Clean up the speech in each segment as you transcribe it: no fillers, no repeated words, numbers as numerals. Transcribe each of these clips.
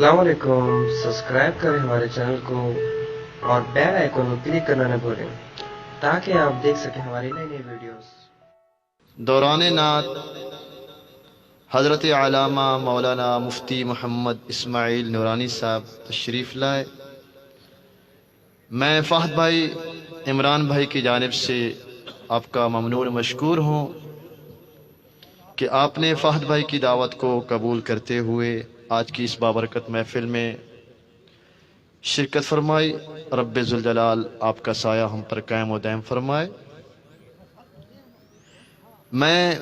السلام علیکم، سبسکرائب کریں ہمارے چینل کو اور بیل آئیکن کو کلک کرنا نہ بھولیں تاکہ آپ دیکھ سکیں ہماری نئی نئی ویڈیوز۔ دوران نعت حضرت علامہ مولانا مفتی محمد اسماعیل نورانی صاحب تشریف لائے۔ میں فہد بھائی عمران بھائی کی جانب سے آپ کا ممنون مشکور ہوں کہ آپ نے فہد بھائی کی دعوت کو قبول کرتے ہوئے آج کی اس بابرکت محفل میں شرکت فرمائی۔ رب ذوالجلال آپ کا سایہ ہم پر قائم و دائم فرمائے۔ میں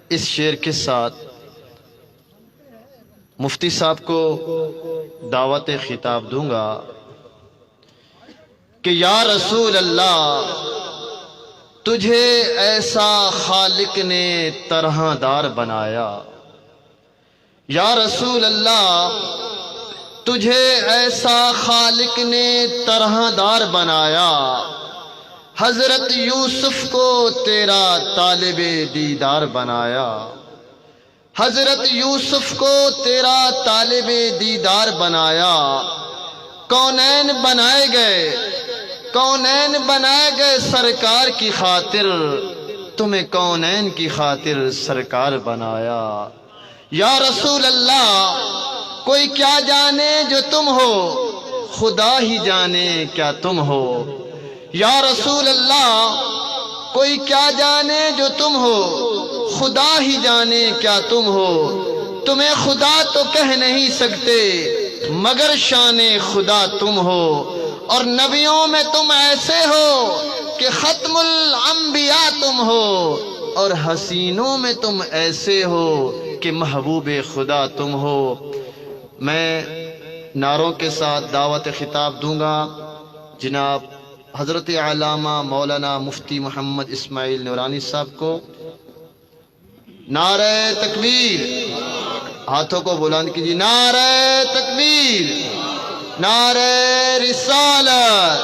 اس شعر کے ساتھ مفتی صاحب کو دعوت خطاب دوں گا کہ یا رسول اللہ، تجھے ایسا خالق نے طرح دار بنایا۔ یا رسول اللہ، تجھے ایسا خالق نے طرح دار بنایا۔ حضرت یوسف کو تیرا طالب دیدار بنایا۔ حضرت یوسف کو تیرا طالب دیدار بنایا۔ کونین بنائے گئے، کونین بنائے گئے سرکار کی خاطر، تمہیں کونین کی خاطر سرکار بنایا۔ یا رسول اللہ، کوئی کیا جانے جو تم ہو، خدا ہی جانے کیا تم ہو۔ یا رسول اللہ، کوئی کیا جانے جو تم ہو، خدا ہی جانے کیا تم ہو۔ تمہیں خدا تو کہہ نہیں سکتے مگر شان خدا تم ہو، اور نبیوں میں تم ایسے ہو کہ ختم الانبیاء تم ہو، اور حسینوں میں تم ایسے ہو کہ محبوب خدا تم ہو۔ میں نعروں کے ساتھ دعوت خطاب دوں گا جناب حضرت علامہ مولانا مفتی محمد اسماعیل نورانی صاحب کو۔ نعرہ تکبیر، ہاتھوں کو بلند کیجیے۔ نعرہ تکبیر، نعرہ رسالت،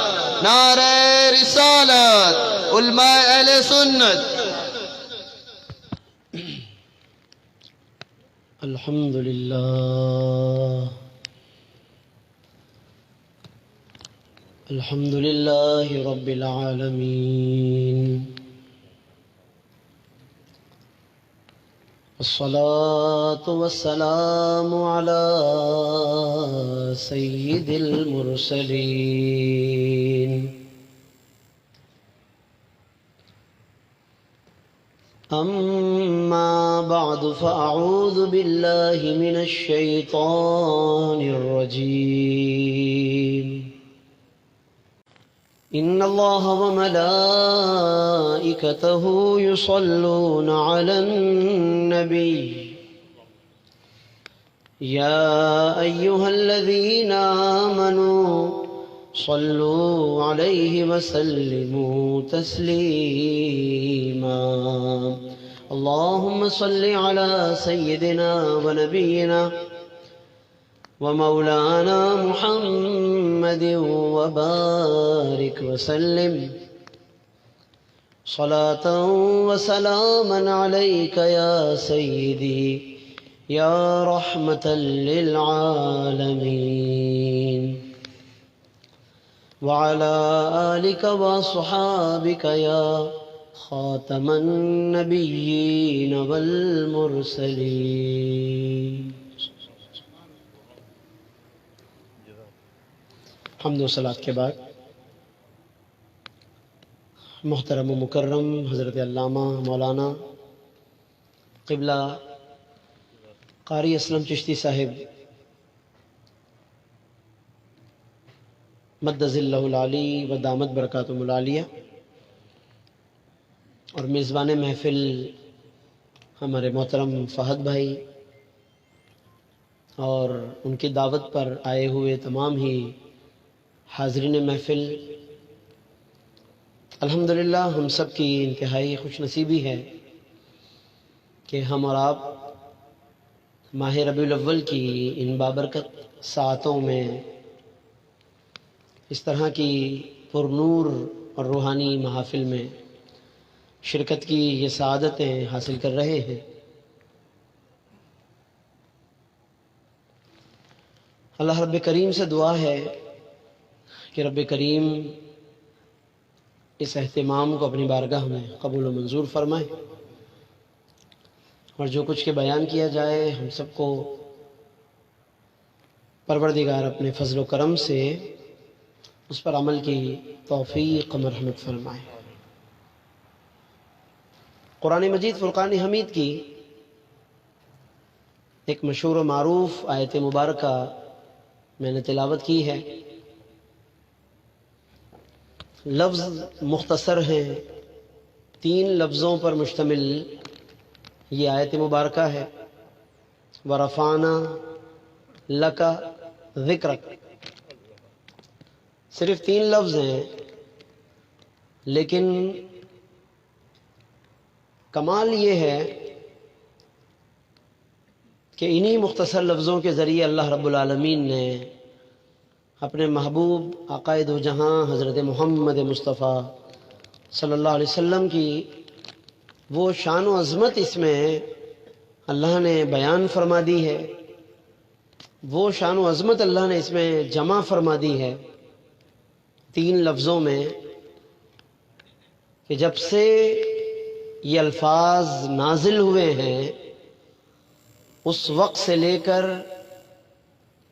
نعرہ رسالت، علماء اہل سنت۔ الحمد للہ رب العالمین، والصلاة والسلام على سید المرسلین۔ اما بعد فاعوذ باللہ من الشیطان الرجیم۔ ان اللہ وملائکتہ یصلون علی النبی یا ایہا الذین آمنوا صلوا علیہ وسلموا تسلیما۔ اللہم صل علی سیدنا ونبینا ومولانا محمد وبارک وسلم صلاة وسلاما علیک یا سیدی یا رحمة للعالمین، وعلى آلک وصحابک یا خاتم النبیین والمرسلین۔ حمد و صلات کے بعد محترم و مکرم حضرت علامہ مولانا قبلہ قاری اسلم چشتی صاحب مد ظلہ العالی و دامت برکاتہ العالیہ، اور میزبان محفل ہمارے محترم فہد بھائی، اور ان کی دعوت پر آئے ہوئے تمام ہی حاضرین محفل، الحمدللہ ہم سب کی انتہائی خوش نصیبی ہے کہ ہم اور آپ ماہ ربیع الاول کی ان بابرکت ساعتوں میں اس طرح کی پرنور اور روحانی محافل میں شرکت کی یہ سعادتیں حاصل کر رہے ہیں۔ اللہ رب کریم سے دعا ہے کہ رب کریم اس اہتمام کو اپنی بارگاہ میں قبول و منظور فرمائے، اور جو کچھ کے بیان کیا جائے ہم سب کو پروردگار اپنے فضل و کرم سے اس پر عمل کی توفیق مرحمت فرمائے۔ قرآن مجید فرقان حمید کی ایک مشہور و معروف آیت مبارکہ میں نے تلاوت کی ہے۔ لفظ مختصر ہیں، 3 لفظوں پر مشتمل یہ آیت مبارکہ ہے۔ وَرَفَعْنَا لَكَ ذِكْرَكَ، صرف 3 لفظ ہیں، لیکن کمال یہ ہے کہ انہی مختصر لفظوں کے ذریعے اللہ رب العالمین نے اپنے محبوب عقائد و جہاں حضرت محمد مصطفیٰ صلی اللہ علیہ وسلم کی وہ شان و عظمت اس میں اللہ نے بیان فرما دی ہے، وہ شان و عظمت اللہ نے اس میں جمع فرما دی ہے 3 لفظوں میں، کہ جب سے یہ الفاظ نازل ہوئے ہیں اس وقت سے لے کر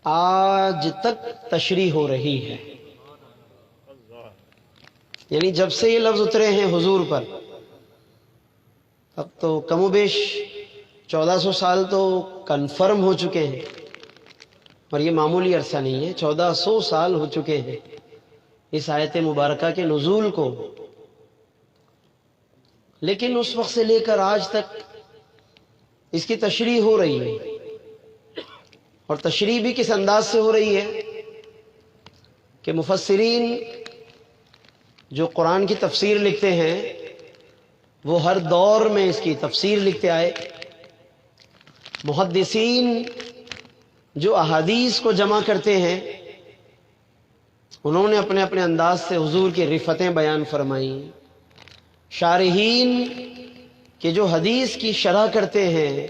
آج تک تشریح ہو رہی ہے۔ یعنی جب سے یہ لفظ اترے ہیں حضور پر، اب تو کم و بیش 1400 سال تو کنفرم ہو چکے ہیں، اور یہ معمولی عرصہ نہیں ہے، 1400 سال ہو چکے ہیں اس آیت مبارکہ کے نزول کو، لیکن اس وقت سے لے کر آج تک اس کی تشریح ہو رہی ہے، اور تشریح بھی کس انداز سے ہو رہی ہے کہ مفسرین جو قرآن کی تفسیر لکھتے ہیں وہ ہر دور میں اس کی تفسیر لکھتے آئے، محدثین جو احادیث کو جمع کرتے ہیں انہوں نے اپنے اپنے انداز سے حضور کی رفتیں بیان فرمائیں، شارحین کہ جو حدیث کی شرح کرتے ہیں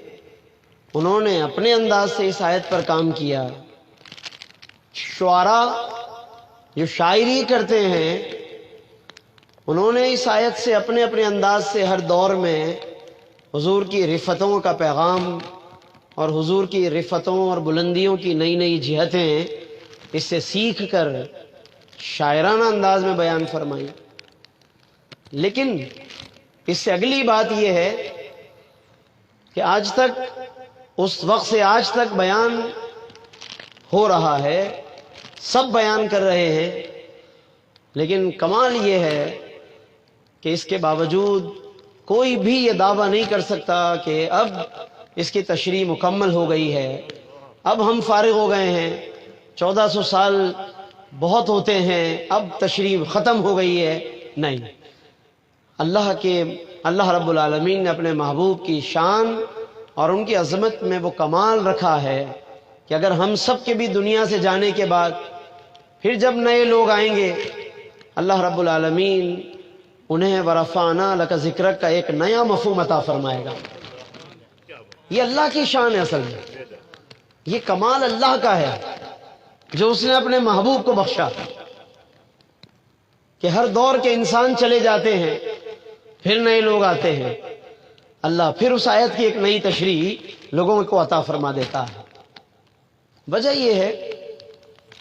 انہوں نے اپنے انداز سے اس آیت پر کام کیا، شعراء جو شاعری کرتے ہیں انہوں نے اس آیت سے اپنے اپنے انداز سے ہر دور میں حضور کی رفتوں کا پیغام اور حضور کی رفتوں اور بلندیوں کی نئی نئی جہتیں اس سے سیکھ کر شاعرانہ انداز میں بیان فرمائی۔ لیکن اس سے اگلی بات یہ ہے کہ آج تک اس وقت سے آج تک بیان ہو رہا ہے، سب بیان کر رہے ہیں، لیکن کمال یہ ہے کہ اس کے باوجود کوئی بھی یہ دعویٰ نہیں کر سکتا کہ اب اس کی تشریح مکمل ہو گئی ہے، اب ہم فارغ ہو گئے ہیں، 1400 سال بہت ہوتے ہیں، اب تشریح ختم ہو گئی ہے۔ نہیں، اللہ رب العالمین نے اپنے محبوب کی شان اور ان کی عظمت میں وہ کمال رکھا ہے کہ اگر ہم سب کے بھی دنیا سے جانے کے بعد پھر جب نئے لوگ آئیں گے اللہ رب العالمین انہیں ورفعنا لک ذکرک کا ایک نیا مفہوم عطا فرمائے گا۔ یہ اللہ کی شان ہے، اصل میں یہ کمال اللہ کا ہے جو اس نے اپنے محبوب کو بخشا کہ ہر دور کے انسان چلے جاتے ہیں، پھر نئے لوگ آتے ہیں، اللہ پھر اس آیت کی ایک نئی تشریح لوگوں کو عطا فرما دیتا ہے۔ وجہ یہ ہے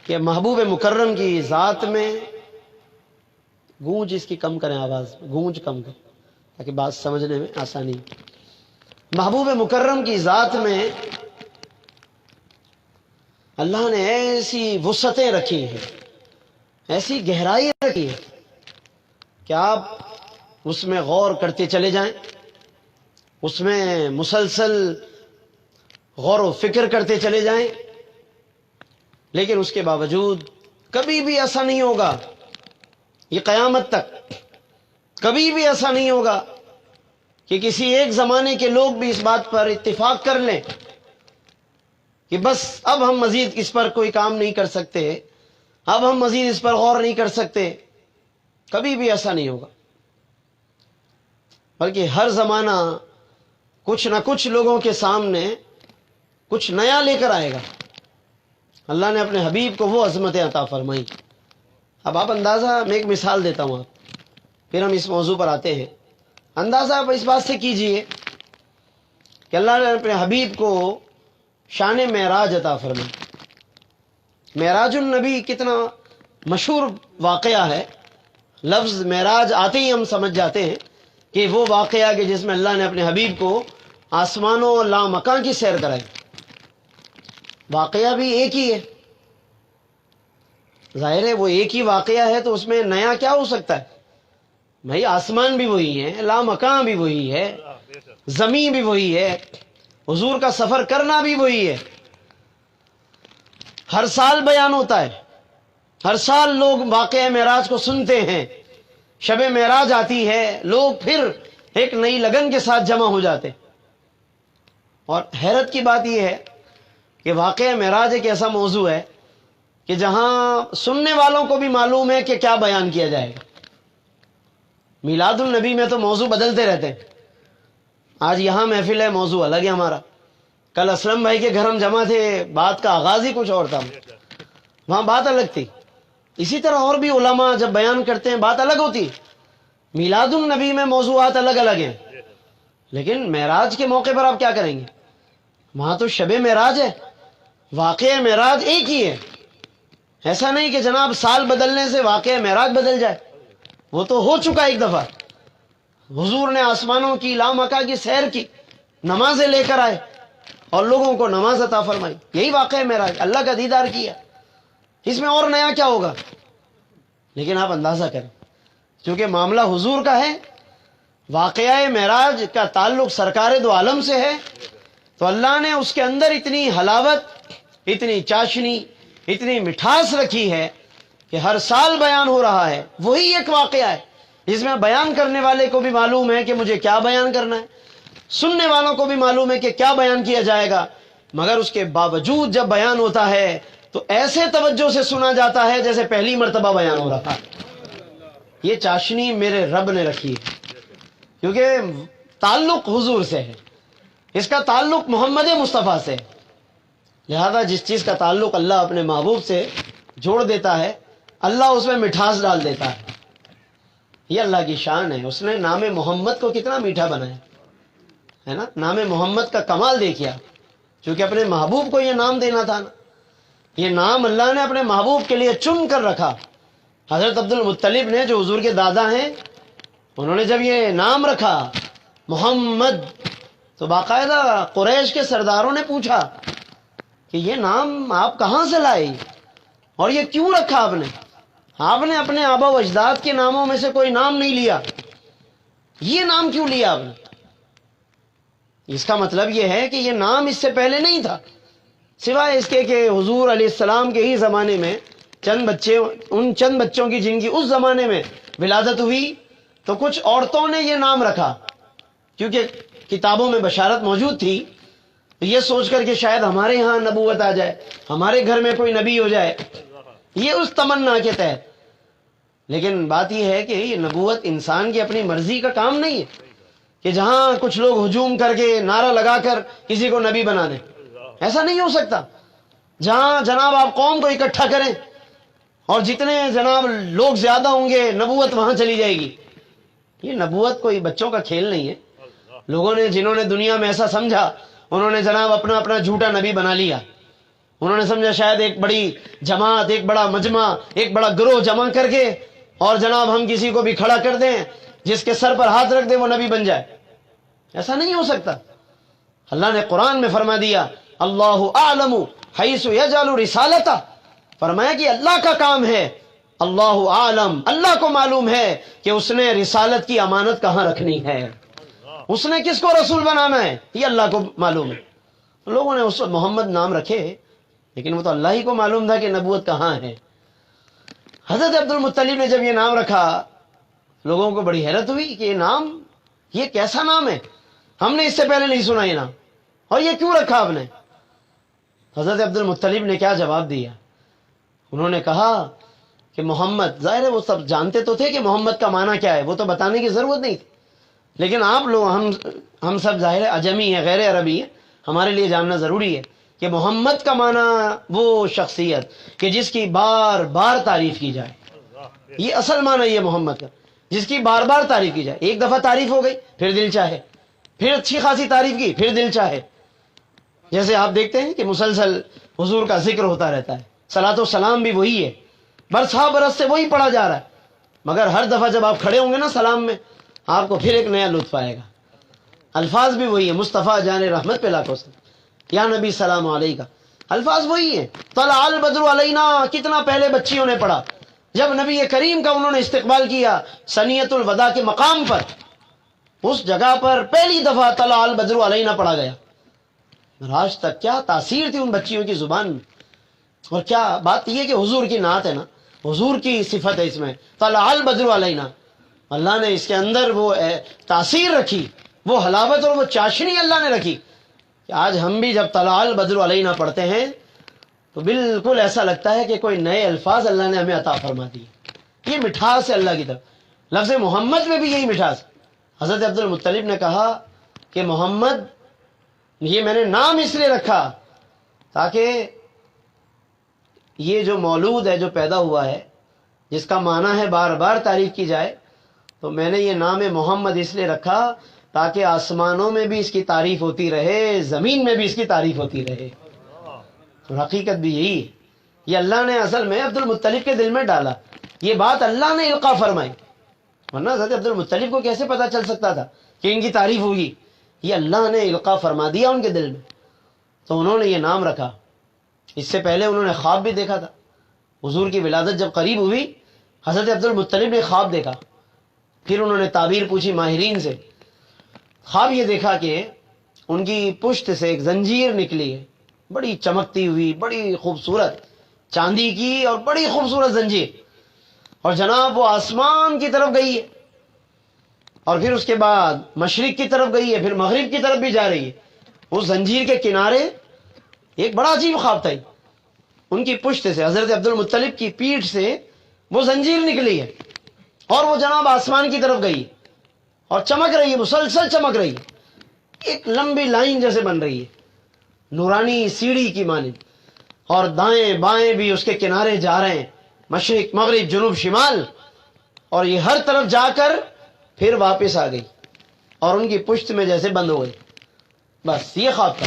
کہ محبوب مکرم کی ذات میں گونج اس کی کم کریں، آواز گونج کم کریں تاکہ بات سمجھنے میں آسانی۔ محبوب مکرم کی ذات میں اللہ نے ایسی وسعتیں رکھی ہیں، ایسی گہرائی رکھی ہے کہ آپ اس میں غور کرتے چلے جائیں، اس میں مسلسل غور و فکر کرتے چلے جائیں، لیکن اس کے باوجود کبھی بھی ایسا نہیں ہوگا، یہ قیامت تک کبھی بھی ایسا نہیں ہوگا کہ کسی ایک زمانے کے لوگ بھی اس بات پر اتفاق کر لیں کہ بس اب ہم مزید اس پر کوئی کام نہیں کر سکتے، اب ہم مزید اس پر غور نہیں کر سکتے، کبھی بھی ایسا نہیں ہوگا، بلکہ ہر زمانہ کچھ نہ کچھ لوگوں کے سامنے کچھ نیا لے کر آئے گا۔ اللہ نے اپنے حبیب کو وہ عظمتیں عطا فرمائی. اب آپ اندازہ، میں ایک مثال دیتا ہوں آپ، پھر ہم اس موضوع پر آتے ہیں. اندازہ آپ اس بات سے کیجئے کہ اللہ نے اپنے حبیب کو شان معراج عطا فرمائی. معراج النبی کتنا مشہور واقعہ ہے. لفظ معراج آتے ہی ہم سمجھ جاتے ہیں کہ وہ واقعہ کہ جس میں اللہ نے اپنے حبیب کو آسمانوں اور لامکاں کی سیر کرائی. واقعہ بھی ایک ہی ہے، ظاہر ہے وہ ایک ہی واقعہ ہے تو اس میں نیا کیا ہو سکتا ہے؟ بھائی آسمان بھی وہی ہے، لامکاں بھی وہی ہے، زمین بھی وہی ہے، حضور کا سفر کرنا بھی وہی ہے. ہر سال بیان ہوتا ہے، ہر سال لوگ واقعہ معراج کو سنتے ہیں. شب معراج آتی ہے، لوگ پھر ایک نئی لگن کے ساتھ جمع ہو جاتے. اور حیرت کی بات یہ ہے کہ واقعہ معراج ایک ایسا موضوع ہے کہ جہاں سننے والوں کو بھی معلوم ہے کہ کیا بیان کیا جائے گا. میلاد النبی میں تو موضوع بدلتے رہتے ہیں. آج یہاں محفل ہے، موضوع الگ ہے ہمارا. کل اسلم بھائی کے گھر ہم جمع تھے، بات کا آغاز ہی کچھ اور تھا، وہاں بات الگ تھی. اسی طرح اور بھی علماء جب بیان کرتے ہیں بات الگ ہوتی. میلاد النبی میں موضوعات الگ الگ ہیں، لیکن معراج کے موقع پر آپ کیا کریں گے؟ وہاں تو شب معراج ہے، واقعہ معراج ایک ہی ہے. ایسا نہیں کہ جناب سال بدلنے سے واقعہ معراج بدل جائے، وہ تو ہو چکا ایک دفعہ. حضور نے آسمانوں کی لامکاں کی سیر کی، نمازیں لے کر آئے اور لوگوں کو نماز عطا فرمائی. یہی واقعہ معراج، اللہ کا دیدار کیا. اس میں اور نیا کیا ہوگا؟ لیکن آپ اندازہ کریں، چونکہ معاملہ حضور کا ہے، واقعہ معراج کا تعلق سرکار دو عالم سے ہے، تو اللہ نے اس کے اندر اتنی حلاوت، اتنی چاشنی، اتنی مٹھاس رکھی ہے کہ ہر سال بیان ہو رہا ہے. وہی ایک واقعہ ہے جس میں بیان کرنے والے کو بھی معلوم ہے کہ مجھے کیا بیان کرنا ہے، سننے والوں کو بھی معلوم ہے کہ کیا بیان کیا جائے گا. مگر اس کے باوجود جب بیان ہوتا ہے تو ایسے توجہ سے سنا جاتا ہے جیسے پہلی مرتبہ بیان ہو رہا ہے. یہ چاشنی میرے رب نے رکھی ہے، کیونکہ تعلق حضور سے ہے، اس کا تعلق محمد مصطفیٰ سے. لہذا جس چیز کا تعلق اللہ اپنے محبوب سے جوڑ دیتا ہے، اللہ اس میں مٹھاس ڈال دیتا ہے. یہ اللہ کی شان ہے. اس نے نام محمد کو کتنا میٹھا بنایا ہے نا. نام محمد کا کمال دیکھیا، چونکہ اپنے محبوب کو یہ نام دینا تھا نا. یہ نام اللہ نے اپنے محبوب کے لیے چن کر رکھا. حضرت عبد المطلب نے، جو حضور کے دادا ہیں، انہوں نے جب یہ نام رکھا محمد، تو باقاعدہ قریش کے سرداروں نے پوچھا کہ یہ نام آپ کہاں سے لائے اور یہ کیوں رکھا آپ نے؟ آپ نے اپنے آبا و اجداد کے ناموں میں سے کوئی نام نہیں لیا، یہ نام کیوں لیا آپ نے؟ اس کا مطلب یہ ہے کہ یہ نام اس سے پہلے نہیں تھا، سوائے اس کے کہ حضور علیہ السلام کے ہی زمانے میں ان چند بچوں کی جن کی اس زمانے میں ولادت ہوئی، تو کچھ عورتوں نے یہ نام رکھا، کیونکہ کتابوں میں بشارت موجود تھی، یہ سوچ کر کہ شاید ہمارے ہاں نبوت آ جائے، ہمارے گھر میں کوئی نبی ہو جائے، یہ اس تمنا کے تحت. لیکن بات یہ ہے کہ یہ نبوت انسان کی اپنی مرضی کا کام نہیں ہے کہ جہاں کچھ لوگ ہجوم کر کے نعرہ لگا کر کسی کو نبی بنا دیں. ایسا نہیں ہو سکتا. جہاں جناب آپ قوم کو اکٹھا کریں اور جتنے جناب لوگ زیادہ ہوں گے نبوت وہاں چلی جائے گی. یہ نبوت کوئی بچوں کا کھیل نہیں ہے. لوگوں نے، جنہوں نے دنیا میں ایسا سمجھا، انہوں نے جناب اپنا جھوٹا نبی بنا لیا. انہوں نے سمجھا شاید ایک بڑی جماعت، ایک بڑا مجمع، ایک بڑا گروہ جمع کر کے اور جناب ہم کسی کو بھی کھڑا کر دیں، جس کے سر پر ہاتھ رکھ دیں وہ نبی بن جائے. ایسا نہیں ہو سکتا. اللہ نے قرآن میں فرما دیا اللہ اعلم حیث یجعل رسالتہ، فرمایا کہ اللہ کا کام ہے، اللہ عالم، اللہ کو معلوم ہے کہ اس نے رسالت کی امانت کہاں رکھنی ہے، اس نے کس کو رسول بنانا ہے، یہ اللہ کو معلوم ہے. لوگوں نے اس وقت محمد نام رکھے، لیکن وہ تو اللہ ہی کو معلوم تھا کہ نبوت کہاں ہے. حضرت عبد المطلب نے جب یہ نام رکھا، لوگوں کو بڑی حیرت ہوئی کہ یہ نام، یہ کیسا نام ہے، ہم نے اس سے پہلے نہیں سنا یہ نام، اور یہ کیوں رکھا آپ نے؟ حضرت عبد المطلب نے کیا جواب دیا؟ انہوں نے کہا کہ محمد، ظاہر ہے وہ سب جانتے تو تھے کہ محمد کا معنی کیا ہے، وہ تو بتانے کی ضرورت نہیں تھی، لیکن آپ لوگ، ہم سب ظاہر ہے اجمی ہیں، غیر عربی ہیں، ہمارے لیے جاننا ضروری ہے کہ محمد کا معنی وہ شخصیت کہ جس کی بار بار تعریف کی جائے. یہ اصل معنی یہ محمد کا، جس کی بار بار تعریف کی جائے. ایک دفعہ تعریف ہو گئی پھر دل چاہے، پھر اچھی خاصی تعریف کی پھر دل چاہے. جیسے آپ دیکھتے ہیں کہ مسلسل حضور کا ذکر ہوتا رہتا ہے، صلاۃ و سلام بھی وہی ہے، برسا برس سے وہی پڑھا جا رہا ہے، مگر ہر دفعہ جب آپ کھڑے ہوں گے نا سلام میں، آپ کو پھر ایک نیا لطف آئے گا. الفاظ بھی وہی ہیں، مصطفیٰ جان رحمت پہ لاکھوں سے یا نبی سلام علیکہ، الفاظ وہی ہیں. طلع البدر علینا کتنا پہلے بچیوں نے پڑھا، جب نبی کریم کا انہوں نے استقبال کیا ثنیۃ الوداع کے مقام پر، اس جگہ پر پہلی دفعہ طلع البدر علینا پڑھا گیا. آج تک کیا تاثیر تھی ان بچیوں کی زبان میں. اور کیا بات یہ کہ حضور کی نعت ہے نا، حضور کی صفت ہے اس میں، طلع البدر علینا. اللہ نے اس کے اندر وہ تاثیر رکھی، وہ حلاوت اور وہ چاشنی اللہ نے رکھی کہ آج ہم بھی جب طلع البدر علینا پڑھتے ہیں تو بالکل ایسا لگتا ہے کہ کوئی نئے الفاظ اللہ نے ہمیں عطا فرما دیے. یہ مٹھاس ہے اللہ کی طرف. لفظ محمد میں بھی یہی مٹھاس. حضرت عبد المطلب نے کہا کہ محمد یہ میں نے نام اس لیے رکھا تاکہ یہ جو مولود ہے، جو پیدا ہوا ہے، جس کا معنی ہے بار بار تعریف کی جائے، تو میں نے یہ نام محمد اس لیے رکھا تاکہ آسمانوں میں بھی اس کی تعریف ہوتی رہے، زمین میں بھی اس کی تعریف ہوتی رہے. اور حقیقت بھی یہی ہے. یہ اللہ نے اصل میں عبد المطلب کے دل میں ڈالا، یہ بات اللہ نے القا فرمائی، ورنہ حضرت عبد المطلب کو کیسے پتا چل سکتا تھا کہ ان کی تعریف ہوگی. یہ اللہ نے القا فرما دیا ان کے دل میں، تو انہوں نے یہ نام رکھا. اس سے پہلے انہوں نے خواب بھی دیکھا تھا. حضور کی ولادت جب قریب ہوئی، حضرت عبد المطلب نے خواب دیکھا. پھر انہوں نے تعبیر پوچھی ماہرین سے. خواب یہ دیکھا کہ ان کی پشت سے ایک زنجیر نکلی ہے، بڑی چمکتی ہوئی، بڑی خوبصورت چاندی کی اور بڑی خوبصورت زنجیر، اور جناب وہ آسمان کی طرف گئی ہے، اور پھر اس کے بعد مشرق کی طرف گئی ہے، پھر مغرب کی طرف بھی جا رہی ہے. اس زنجیر کے کنارے ایک بڑا عجیب خواب تھا. ان کی پشت سے، حضرت عبد المطلب کی پیٹھ سے وہ زنجیر نکلی ہے اور وہ جناب آسمان کی طرف گئی اور چمک رہی ہے، مسلسل چمک رہی ہے، ایک لمبی لائن جیسے بن رہی ہے، نورانی سیڑھی کی مانند. اور دائیں بائیں بھی اس کے کنارے جا رہے ہیں، مشرق مغرب جنوب شمال، اور یہ ہر طرف جا کر پھر واپس آ گئی اور ان کی پشت میں جیسے بند ہو گئی. بس یہ خواب تھا.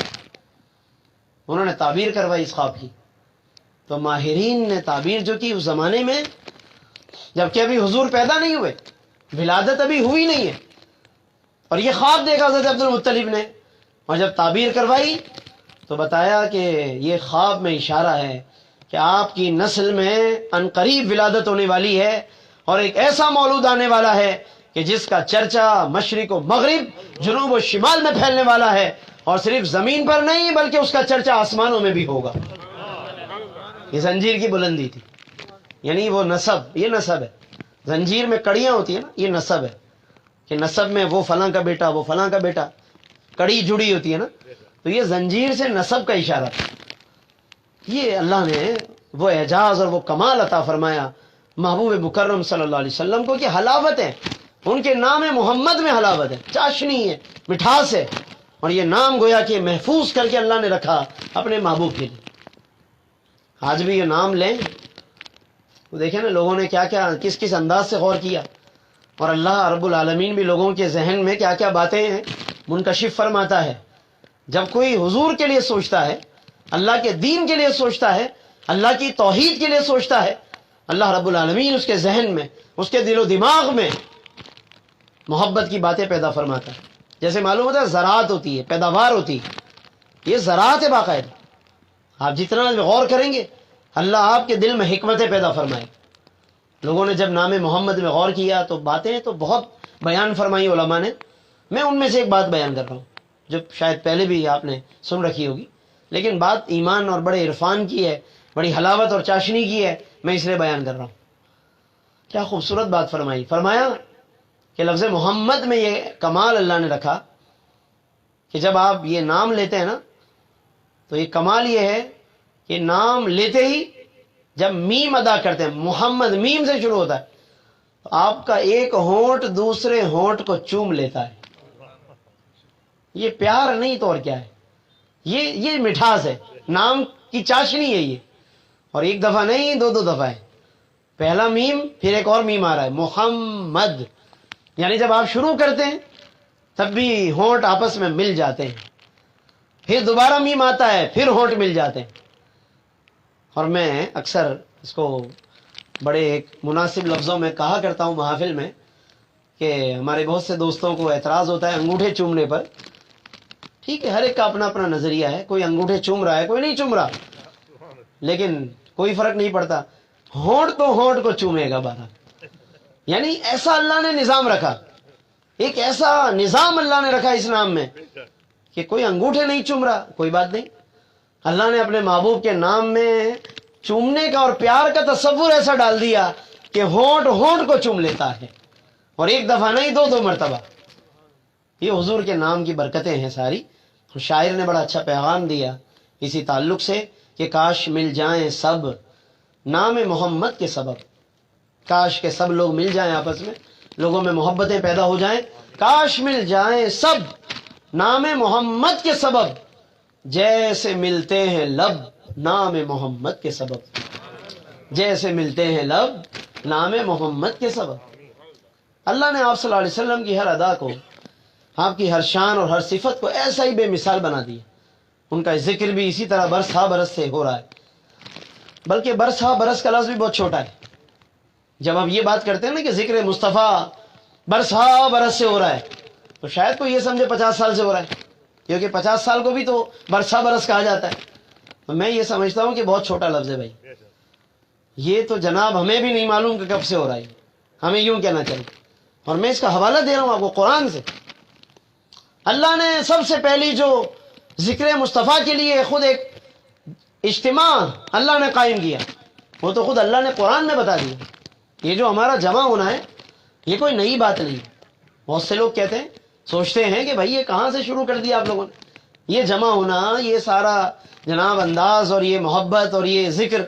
انہوں نے تعبیر کروائی اس خواب کی. تو ماہرین نے تعبیر جو کی اس زمانے میں، جبکہ ابھی حضور پیدا نہیں ہوئے، ولادت ابھی ہوئی نہیں ہے، اور یہ خواب دیکھا حضرت عبد المطلب نے، اور جب تعبیر کروائی تو بتایا کہ یہ خواب میں اشارہ ہے کہ آپ کی نسل میں عنقریب ولادت ہونے والی ہے، اور ایک ایسا مولود آنے والا ہے کہ جس کا چرچا مشرق و مغرب جنوب و شمال میں پھیلنے والا ہے، اور صرف زمین پر نہیں بلکہ اس کا چرچا آسمانوں میں بھی ہوگا. یہ زنجیر کی بلندی تھی، یعنی وہ نسب، یہ نسب ہے. زنجیر میں کڑیاں ہوتی ہیں نا، یہ نسب ہے کہ نسب میں وہ فلاں کا بیٹا، وہ فلاں کا بیٹا، کڑی جڑی ہوتی ہے نا، تو یہ زنجیر سے نسب کا اشارہ تھا. یہ اللہ نے وہ اعجاز اور وہ کمال عطا فرمایا محبوب مکرم صلی اللہ علیہ وسلم کو کہ حلاوت ہے ان کے نام محمد میں، حلاوت ہے، چاشنی ہے، مٹھاس ہے. اور یہ نام گویا کہ محفوظ کر کے اللہ نے رکھا اپنے محبوب کے لیے. آج بھی یہ نام لیں تو دیکھیں نا لوگوں نے کیا کیا کس کس انداز سے غور کیا، اور اللہ رب العالمین بھی لوگوں کے ذہن میں کیا کیا باتیں ہیں منکشف فرماتا ہے. جب کوئی حضور کے لیے سوچتا ہے، اللہ کے دین کے لیے سوچتا ہے، اللہ کی توحید کے لیے سوچتا ہے، اللہ رب العالمین اس کے ذہن میں، اس کے دل و دماغ میں محبت کی باتیں پیدا فرماتا ہے. جیسے معلوم ہوتا ہے زراعت ہوتی ہے، پیداوار ہوتی ہے، یہ زراعت ہے باقاعدہ. آپ جتنا غور کریں گے اللہ آپ کے دل میں حکمتیں پیدا فرمائے. لوگوں نے جب نام محمد میں غور کیا تو باتیں تو بہت بیان فرمائی علماء نے. میں ان میں سے ایک بات بیان کر رہا ہوں جو شاید پہلے بھی آپ نے سن رکھی ہوگی، لیکن بات ایمان اور بڑے عرفان کی ہے، بڑی حلاوت اور چاشنی کی ہے، میں اس لیے بیان کر رہا ہوں. کیا خوبصورت بات فرمائی. فرمایا کہ لفظ محمد میں یہ کمال اللہ نے رکھا کہ جب آپ یہ نام لیتے ہیں نا تو یہ کمال یہ ہے کہ نام لیتے ہی جب میم ادا کرتے ہیں، محمد میم سے شروع ہوتا ہے، تو آپ کا ایک ہونٹ دوسرے ہونٹ کو چوم لیتا ہے. یہ پیار نہیں تو اور کیا ہے. یہ مٹھاس ہے، نام کی چاشنی ہے یہ. اور ایک دفعہ نہیں، دو دفعہ ہے. پہلا میم، پھر ایک اور میم آ رہا ہے، محمد. یعنی جب آپ شروع کرتے ہیں تب بھی ہونٹ آپس میں مل جاتے ہیں، پھر دوبارہ میم آتا ہے، پھر ہونٹ مل جاتے ہیں. اور میں اکثر اس کو بڑے ایک مناسب لفظوں میں کہا کرتا ہوں محافل میں کہ ہمارے بہت سے دوستوں کو اعتراض ہوتا ہے انگوٹھے چومنے پر. ٹھیک ہے، ہر ایک کا اپنا اپنا نظریہ ہے، کوئی انگوٹھے چوم رہا ہے، کوئی نہیں چوم رہا، لیکن کوئی فرق نہیں پڑتا. ہونٹ تو ہونٹ کو چومے گا بارہ. یعنی ایسا اللہ نے نظام رکھا، ایک ایسا نظام اللہ نے رکھا اس نام میں کہ کوئی انگوٹھے نہیں چوم رہا، کوئی بات نہیں. اللہ نے اپنے محبوب کے نام میں چومنے کا اور پیار کا تصور ایسا ڈال دیا کہ ہونٹ ہونٹ کو چوم لیتا ہے، اور ایک دفعہ نہیں، دو مرتبہ. یہ حضور کے نام کی برکتیں ہیں ساری. شاعر نے بڑا اچھا پیغام دیا اسی تعلق سے کہ کاش مل جائیں سب نام محمد کے سبب. کاش کہ سب لوگ مل جائیں، آپس میں لوگوں میں محبتیں پیدا ہو جائیں. کاش مل جائیں سب نام محمد کے سبب، جیسے ملتے ہیں لب نام محمد کے سبب. جیسے ملتے ہیں لب نام محمد کے سبب. اللہ نے آپ صلی اللہ علیہ وسلم کی ہر ادا کو، آپ کی ہر شان اور ہر صفت کو ایسا ہی بے مثال بنا دیا. ان کا ذکر بھی اسی طرح برس ہا برس سے ہو رہا ہے، بلکہ برس ہا برس کا لفظ بھی بہت چھوٹا ہے. جب آپ یہ بات کرتے ہیں نا کہ ذکر مصطفیٰ برس ہا برس سے ہو رہا ہے، تو شاید کوئی یہ سمجھے 50 سال سے ہو رہا ہے، کیونکہ 50 سال کو بھی تو برس ہا برس کہا جاتا ہے. تو میں یہ سمجھتا ہوں کہ بہت چھوٹا لفظ ہے بھائی. یہ تو جناب ہمیں بھی نہیں معلوم کہ کب سے ہو رہا ہے، ہمیں یوں کہنا چاہیے. اور میں اس کا حوالہ دے رہا ہوں آپ کو قرآن سے. اللہ نے سب سے پہلی جو ذکر مصطفیٰ کے لیے خود ایک اجتماع اللہ نے قائم کیا، وہ تو خود اللہ نے قرآن میں بتا دیا. یہ جو ہمارا جمع ہونا ہے یہ کوئی نئی بات نہیں. بہت سے لوگ کہتے ہیں، سوچتے ہیں کہ بھائی یہ کہاں سے شروع کر دیا آپ لوگوں نے. یہ جمع ہونا، یہ سارا جناب انداز اور یہ محبت اور یہ ذکر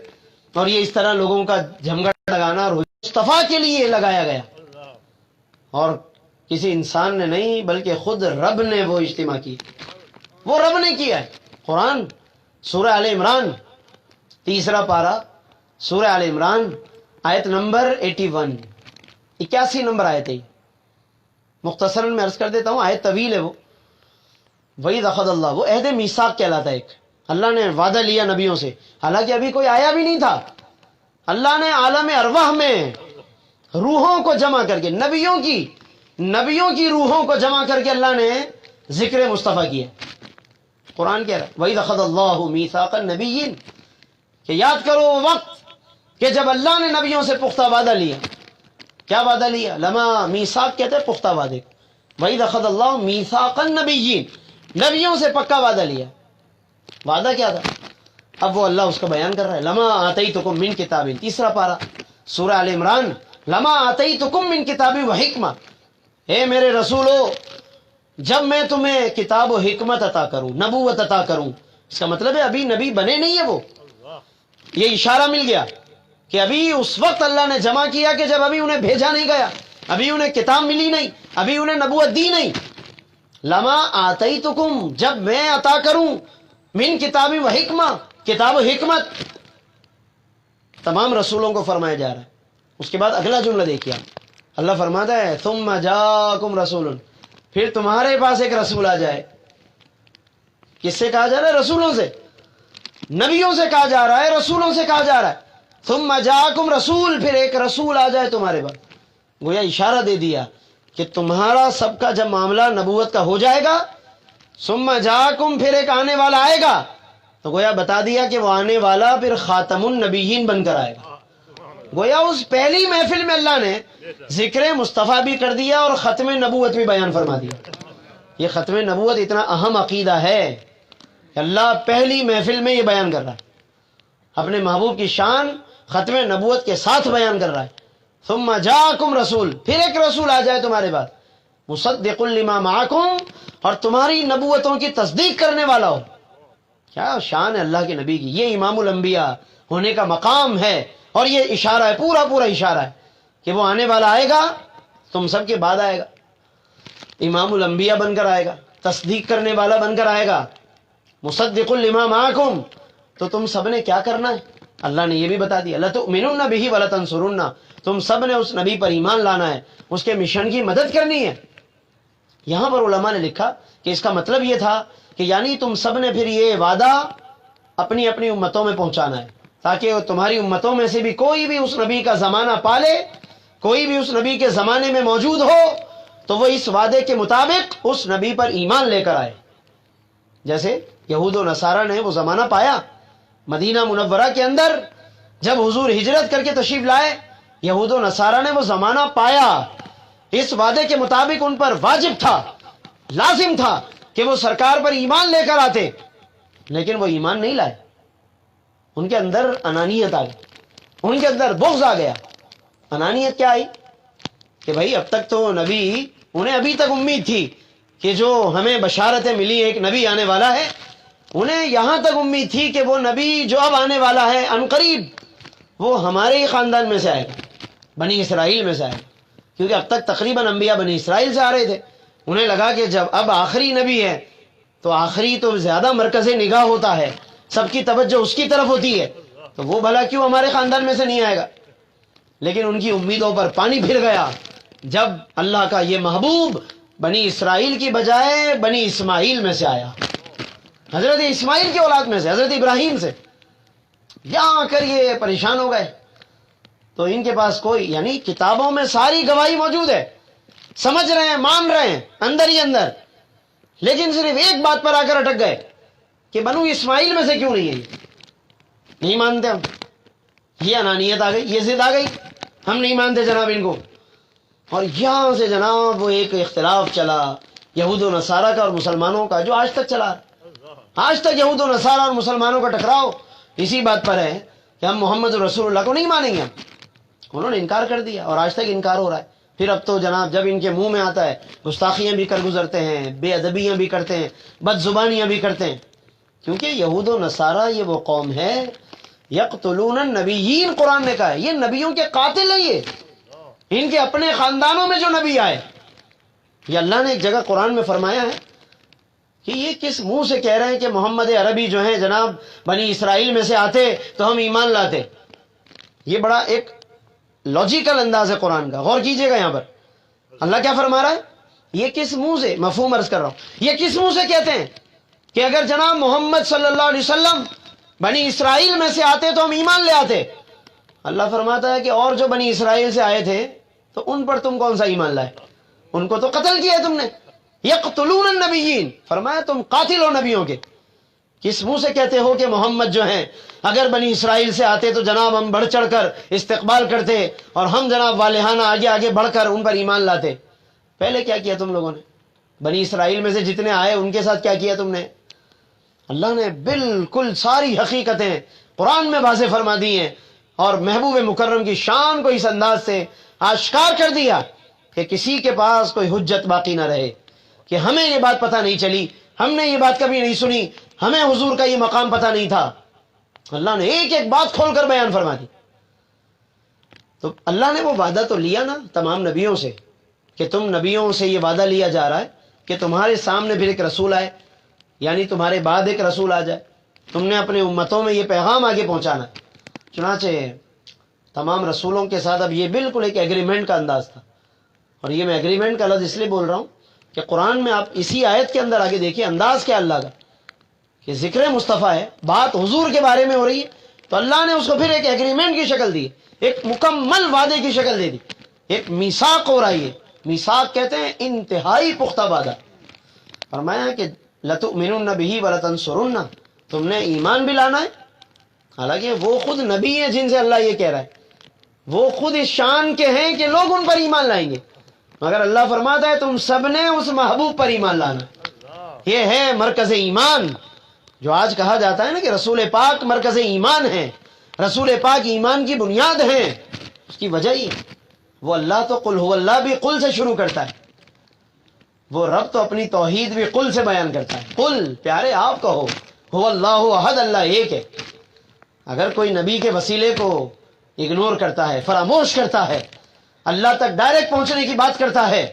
اور یہ اس طرح لوگوں کا جھمگٹ لگانا مصطفیٰ کے لیے لگایا گیا، اور کسی انسان نے نہیں بلکہ خود رب نے وہ اجتماع کی. وہ رب نے کیا ہے. قرآن سورہ آل عمران 3 پارہ، سورہ آل عمران آیت نمبر 81 نمبر آیت ہے. مختصراً میں عرض کر دیتا ہوں، آیت طویل ہے. وہ وَإِذْ أَخَذَ اللَّهُ، وہ عہد میثاق کہلاتا ہے. ایک اللہ نے وعدہ لیا نبیوں سے، حالانکہ ابھی کوئی آیا بھی نہیں تھا. اللہ نے عالم ارواح میں روحوں کو جمع کر کے، نبیوں کی روحوں کو جمع کر کے اللہ نے ذکر مصطفیٰ کیا. قرآن کہہ رہا ہے وَإِذْ أَخَذَ اللَّهُ مِيثَاقَ النَّبِيِّينَ، کہ یاد کرو وہ وقت کہ جب اللہ نے نبیوں سے پختہ وعدہ لیا. کیا وعدہ لیا؟ لما میثاق کہتے ہیں پختہ وعدے. وَإِذْ أَخَذَ اللَّهُ مِيثَاقَ النَّبِيِّينَ، نبیوں سے پکا وعدہ لیا. وعدہ کیا تھا؟ اب وہ اللہ اس کا بیان کر رہا ہے. لما آتیتکم من کتاب، 3 پارہ سورہ آل عمران. لما آتیتکم من کتاب و حکمہ، اے میرے رسولو جب میں تمہیں کتاب و حکمت عطا کروں، نبوت عطا کروں. اس کا مطلب ہے ابھی نبی بنے نہیں ہے. وہ یہ اشارہ مل گیا کہ ابھی اس وقت اللہ نے جمع کیا کہ جب ابھی انہیں بھیجا نہیں گیا، ابھی انہیں کتاب ملی نہیں، ابھی انہیں نبوت دی نہیں. لما آتیتکم، جب میں عطا کروں، من کتاب و حکمہ، کتاب و حکمت تمام رسولوں کو فرمایا جا رہا ہے. اس کے بعد اگلا جملہ دیکھیے، اللہ فرماتا ہے ثم جاءکم رسول، پھر تمہارے پاس ایک رسول آ جائے. کس سے کہا جا رہا ہے؟ رسولوں سے، نبیوں سے کہا جا رہا ہے، رسولوں سے کہا جا رہا ہے. ثم جاءکم رسول، پھر ایک رسول آ جائے تمہارے پاس. گویا اشارہ دے دیا کہ تمہارا سب کا جب معاملہ نبوت کا ہو جائے گا، ثم جاءکم، پھر ایک آنے والا آئے گا، تو گویا بتا دیا کہ وہ آنے والا پھر خاتم النبیین بن کر آئے گا. گویا اس پہلی محفل میں اللہ نے ذکر مصطفیٰ بھی کر دیا اور ختم نبوت بھی بیان فرما دیا. یہ ختم نبوت اتنا اہم عقیدہ ہے کہ اللہ پہلی محفل میں یہ بیان کر رہا ہے، اپنے محبوب کی شان ختم نبوت کے ساتھ بیان کر رہا ہے. ثم جاءکم رسول، پھر ایک رسول آ جائے تمہارے پاس، مصدق لما معکم، اور تمہاری نبوتوں کی تصدیق کرنے والا ہو. کیا شان ہے اللہ کے نبی کی. یہ امام الانبیاء ہونے کا مقام ہے، اور یہ اشارہ ہے، پورا اشارہ ہے کہ وہ آنے والا آئے گا، تم سب کے بعد آئے گا، امام الانبیاء بن کر آئے گا، تصدیق کرنے والا بن کر آئے گا، مصدق لما معکم، تو تم سب نے کیا کرنا ہے؟ اللہ نے یہ بھی بتا دیا لتؤمنن بہ ولتنصرن، تم سب نے اس نبی پر ایمان لانا ہے، اس کے مشن کی مدد کرنی ہے۔ یہاں پر علماء نے لکھا کہ اس کا مطلب یہ تھا کہ یعنی تم سب نے پھر یہ وعدہ اپنی اپنی امتوں میں پہنچانا ہے، تاکہ تمہاری امتوں میں سے بھی کوئی بھی اس نبی کا زمانہ پالے، کوئی بھی اس نبی کے زمانے میں موجود ہو تو وہ اس وعدے کے مطابق اس نبی پر ایمان لے کر آئے۔ جیسے یہود و نصارہ نے وہ زمانہ پایا مدینہ منورہ کے اندر، جب حضور ہجرت کر کے تشریف لائے، یہود و نصارہ نے وہ زمانہ پایا، اس وعدے کے مطابق ان پر واجب تھا، لازم تھا کہ وہ سرکار پر ایمان لے کر آتے، لیکن وہ ایمان نہیں لائے۔ ان کے اندر انانیت آ گئی، ان کے اندر بغض آ گیا۔ انانیت کیا آئی کہ بھائی اب تک تو نبی، انہیں ابھی تک امید تھی کہ جو ہمیں بشارتیں ملی ایک نبی آنے والا ہے، انہیں یہاں تک امید تھی کہ وہ نبی جو اب آنے والا ہے عنقریب وہ ہمارے ہی خاندان میں سے آئے گا، بنی اسرائیل میں سے آئے گا، کیونکہ اب تک تقریباً انبیاء بنی اسرائیل سے آ رہے تھے۔ انہیں لگا کہ جب اب آخری نبی ہے تو آخری تو زیادہ مرکز نگاہ ہوتا ہے، سب کی توجہ اس کی طرف ہوتی ہے، تو وہ بھلا کیوں ہمارے خاندان میں سے نہیں آئے گا؟ لیکن ان کی امیدوں پر پانی پھر گیا جب اللہ کا یہ محبوب بنی اسرائیل کی بجائے بنی اسماعیل میں سے آیا، حضرت اسماعیل کی اولاد میں سے، حضرت ابراہیم سے۔ یہاں آ کر یہ پریشان ہو گئے، تو ان کے پاس کوئی، یعنی کتابوں میں ساری گواہی موجود ہے، سمجھ رہے ہیں، مان رہے ہیں اندر ہی اندر، لیکن صرف ایک بات پر آ کر اٹک گئے کہ بنو اسماعیل میں سے کیوں نہیں ہے، نہیں مانتے ہم۔ یہ انانیت آ گئی، یہ ضد آ گئی، ہم نہیں مانتے جناب ان کو۔ اور یہاں سے جناب وہ ایک اختلاف چلا یہود و نصارہ کا اور مسلمانوں کا، جو آج تک چلا، آج تک یہود و نصارہ اور مسلمانوں کا ٹکراؤ اسی بات پر ہے کہ ہم محمد رسول اللہ کو نہیں مانیں گے۔ انہوں نے انکار کر دیا اور آج تک انکار ہو رہا ہے۔ پھر اب تو جناب جب ان کے منہ میں آتا ہے گستاخیاں بھی کر گزرتے ہیں، بے ادبیاں بھی کرتے ہیں، بد زبانیاں بھی کرتے ہیں، کیونکہ یہود و نصارہ یہ وہ قوم ہے یقتلون النبیین، قرآن نے کہا ہے یہ نبیوں کے قاتل ہیں، یہ ان کے اپنے خاندانوں میں جو نبی آئے، یہ اللہ نے ایک جگہ قرآن میں فرمایا ہے کہ یہ کس منہ سے کہہ رہے ہیں کہ محمد عربی جو ہیں جناب بنی اسرائیل میں سے آتے تو ہم ایمان لاتے۔ یہ بڑا ایک لاجیکل انداز ہے قرآن کا، غور کیجئے گا۔ یہاں پر اللہ کیا فرما رہا ہے، یہ کس منہ سے، مفہوم عرض کر رہا ہوں، یہ کس منہ سے کہتے ہیں کہ اگر جناب محمد صلی اللہ علیہ وسلم بنی اسرائیل میں سے آتے تو ہم ایمان لے آتے۔ اللہ فرماتا ہے کہ اور جو بنی اسرائیل سے آئے تھے تو ان پر تم کون سا ایمان لائے، ان کو تو قتل کیا ہے تم نے۔ یقتلون النبیین، فرمایا تم قاتل ہو نبیوں کے۔ کس منہ سے کہتے ہو کہ محمد جو ہیں اگر بنی اسرائیل سے آتے تو جناب ہم بڑھ چڑھ کر استقبال کرتے اور ہم جناب والہانہ آگے آگے بڑھ کر ان پر ایمان لاتے۔ پہلے کیا کیا تم لوگوں نے، بنی اسرائیل میں سے جتنے آئے ان کے ساتھ کیا کیا تم نے؟ اللہ نے بالکل ساری حقیقتیں قرآن میں واضح فرما دی ہیں، اور محبوب مکرم کی شان کو اس انداز سے آشکار کر دیا کہ کسی کے پاس کوئی حجت باقی نہ رہے کہ ہمیں یہ بات پتہ نہیں چلی، ہم نے یہ بات کبھی نہیں سنی، ہمیں حضور کا یہ مقام پتہ نہیں تھا۔ اللہ نے ایک ایک بات کھول کر بیان فرما دی۔ تو اللہ نے وہ وعدہ تو لیا نا تمام نبیوں سے کہ تم نبیوں سے یہ وعدہ لیا جا رہا ہے کہ تمہارے سامنے پھر ایک رسول آئے، یعنی تمہارے بعد ایک رسول آ جائے، تم نے اپنے امتوں میں یہ پیغام آگے پہنچانا ہے۔ چنانچہ تمام رسولوں کے ساتھ اب یہ بالکل ایک ایگریمنٹ کا انداز تھا، اور یہ میں ایگریمنٹ کا لفظ اس لیے بول رہا ہوں کہ قرآن میں آپ اسی آیت کے اندر آگے دیکھیے انداز کیا اللہ کا، کہ ذکر مصطفیٰ ہے، بات حضور کے بارے میں ہو رہی ہے، تو اللہ نے اس کو پھر ایک ایگریمنٹ کی شکل دی، ایک مکمل وعدے کی شکل دے دی، ایک میثاق ہو رہی ہے۔ میثاق کہتے ہیں انتہائی پختہ وعدہ۔ فرمایا کہ لتؤمنن بہ ولتنصرن، تم نے ایمان بھی لانا ہے، حالانکہ وہ خود نبی ہیں جن سے اللہ یہ کہہ رہا ہے، وہ خود اس شان کے ہیں کہ لوگ ان پر ایمان لائیں گے، مگر اللہ فرماتا ہے تم سب نے اس محبوب پر ایمان لانا۔ یہ ہے مرکز ایمان، جو آج کہا جاتا ہے نا کہ رسول پاک مرکز ایمان ہے، رسول پاک ایمان کی بنیاد ہیں۔ اس کی وجہ ہی وہ اللہ تو قل هو اللہ بھی قل سے شروع کرتا ہے، وہ رب تو اپنی توحید بھی قل سے بیان کرتا ہے۔ قل، پیارے آپ کہو، هو اللہ احد، اللہ ایک ہے۔ اگر کوئی نبی کے وسیلے کو اگنور کرتا ہے، فراموش کرتا ہے، اللہ تک ڈائریکٹ پہنچنے کی بات کرتا ہے،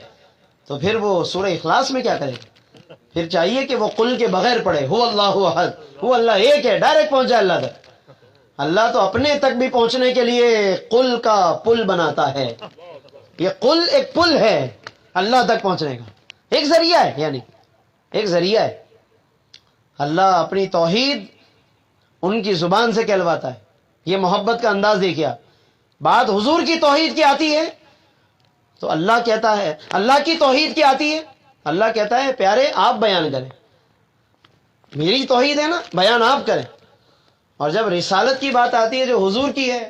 تو پھر وہ سورہ اخلاص میں کیا کرے گا؟ پھر چاہیے کہ وہ قل کے بغیر پڑھے، ہو اللہ احد، وہ اللہ ایک ہے، ڈائریکٹ پہنچا اللہ تک۔ اللہ تو اپنے تک بھی پہنچنے کے لیے قل کا پل بناتا ہے۔ یہ قل ایک پل ہے اللہ تک پہنچنے کا، ایک ذریعہ ہے، یعنی ایک ذریعہ ہے۔ اللہ اپنی توحید ان کی زبان سے کہلواتا ہے۔ یہ محبت کا انداز دیکھیے، بات حضور کی توحید کی آتی ہے تو اللہ کہتا ہے، اللہ کی توحید کی آتی ہے، اللہ کہتا ہے پیارے آپ بیان کریں، میری توحید ہے نا، بیان آپ کریں۔ اور جب رسالت کی بات آتی ہے جو حضور کی ہے،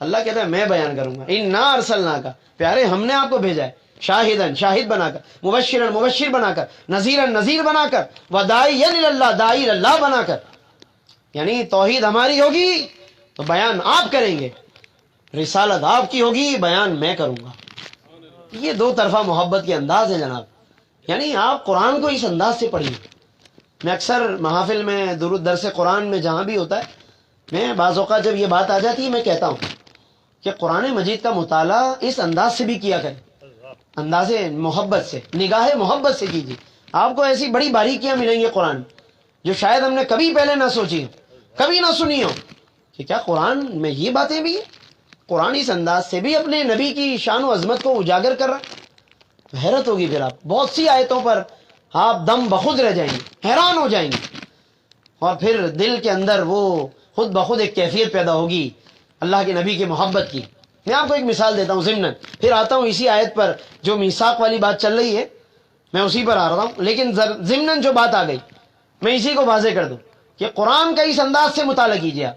اللہ کہتا ہے میں بیان کروں گا، انا ارسلناک، پیارے ہم نے آپ کو بھیجا ہے، شاہدن شاہد بنا کر، مبشرن مبشر بنا کر، نذیرن نذیر بنا کر، وداعیا الی اللہ داعی اللہ بنا کر۔ یعنی توحید ہماری ہوگی تو بیان آپ کریں گے، رسالت آپ کی ہوگی بیان میں کروں گا۔ یہ دو طرفہ محبت کے انداز ہے جناب۔ یعنی آپ قرآن کو اس انداز سے پڑھیے۔ میں اکثر محافل میں درود درس قرآن میں جہاں بھی ہوتا ہے، میں بعض اوقات جب یہ بات آ جاتی ہے میں کہتا ہوں کہ قرآن مجید کا مطالعہ اس انداز سے بھی کیا کریں، انداز محبت سے، نگاہ محبت سے کیجیے۔ آپ کو ایسی بڑی باریکیاں ملیں گی قرآن جو شاید ہم نے کبھی پہلے نہ سوچی ہو، کبھی نہ سنی ہو، کہ کیا قرآن میں یہ باتیں بھی ہیں۔ قرآن اس انداز سے بھی اپنے نبی کی شان و عظمت کو اجاگر کر رہا ہے۔ حیرت ہوگی پھر آپ، بہت سی آیتوں پر آپ دم بخود رہ جائیں گے، حیران ہو جائیں گے، اور پھر دل کے اندر وہ خود بخود ایک کیفیت پیدا ہوگی اللہ کے نبی کی محبت کی۔ میں آپ کو ایک مثال دیتا ہوں ضمناً، پھر آتا ہوں اسی آیت پر جو میثاق والی بات چل رہی ہے، میں اسی پر آ رہا ہوں، لیکن ضمناً جو بات آ گئی میں اسی کو واضح کر دوں کہ قرآن کا اس انداز سے مطالعہ کیجیے، آپ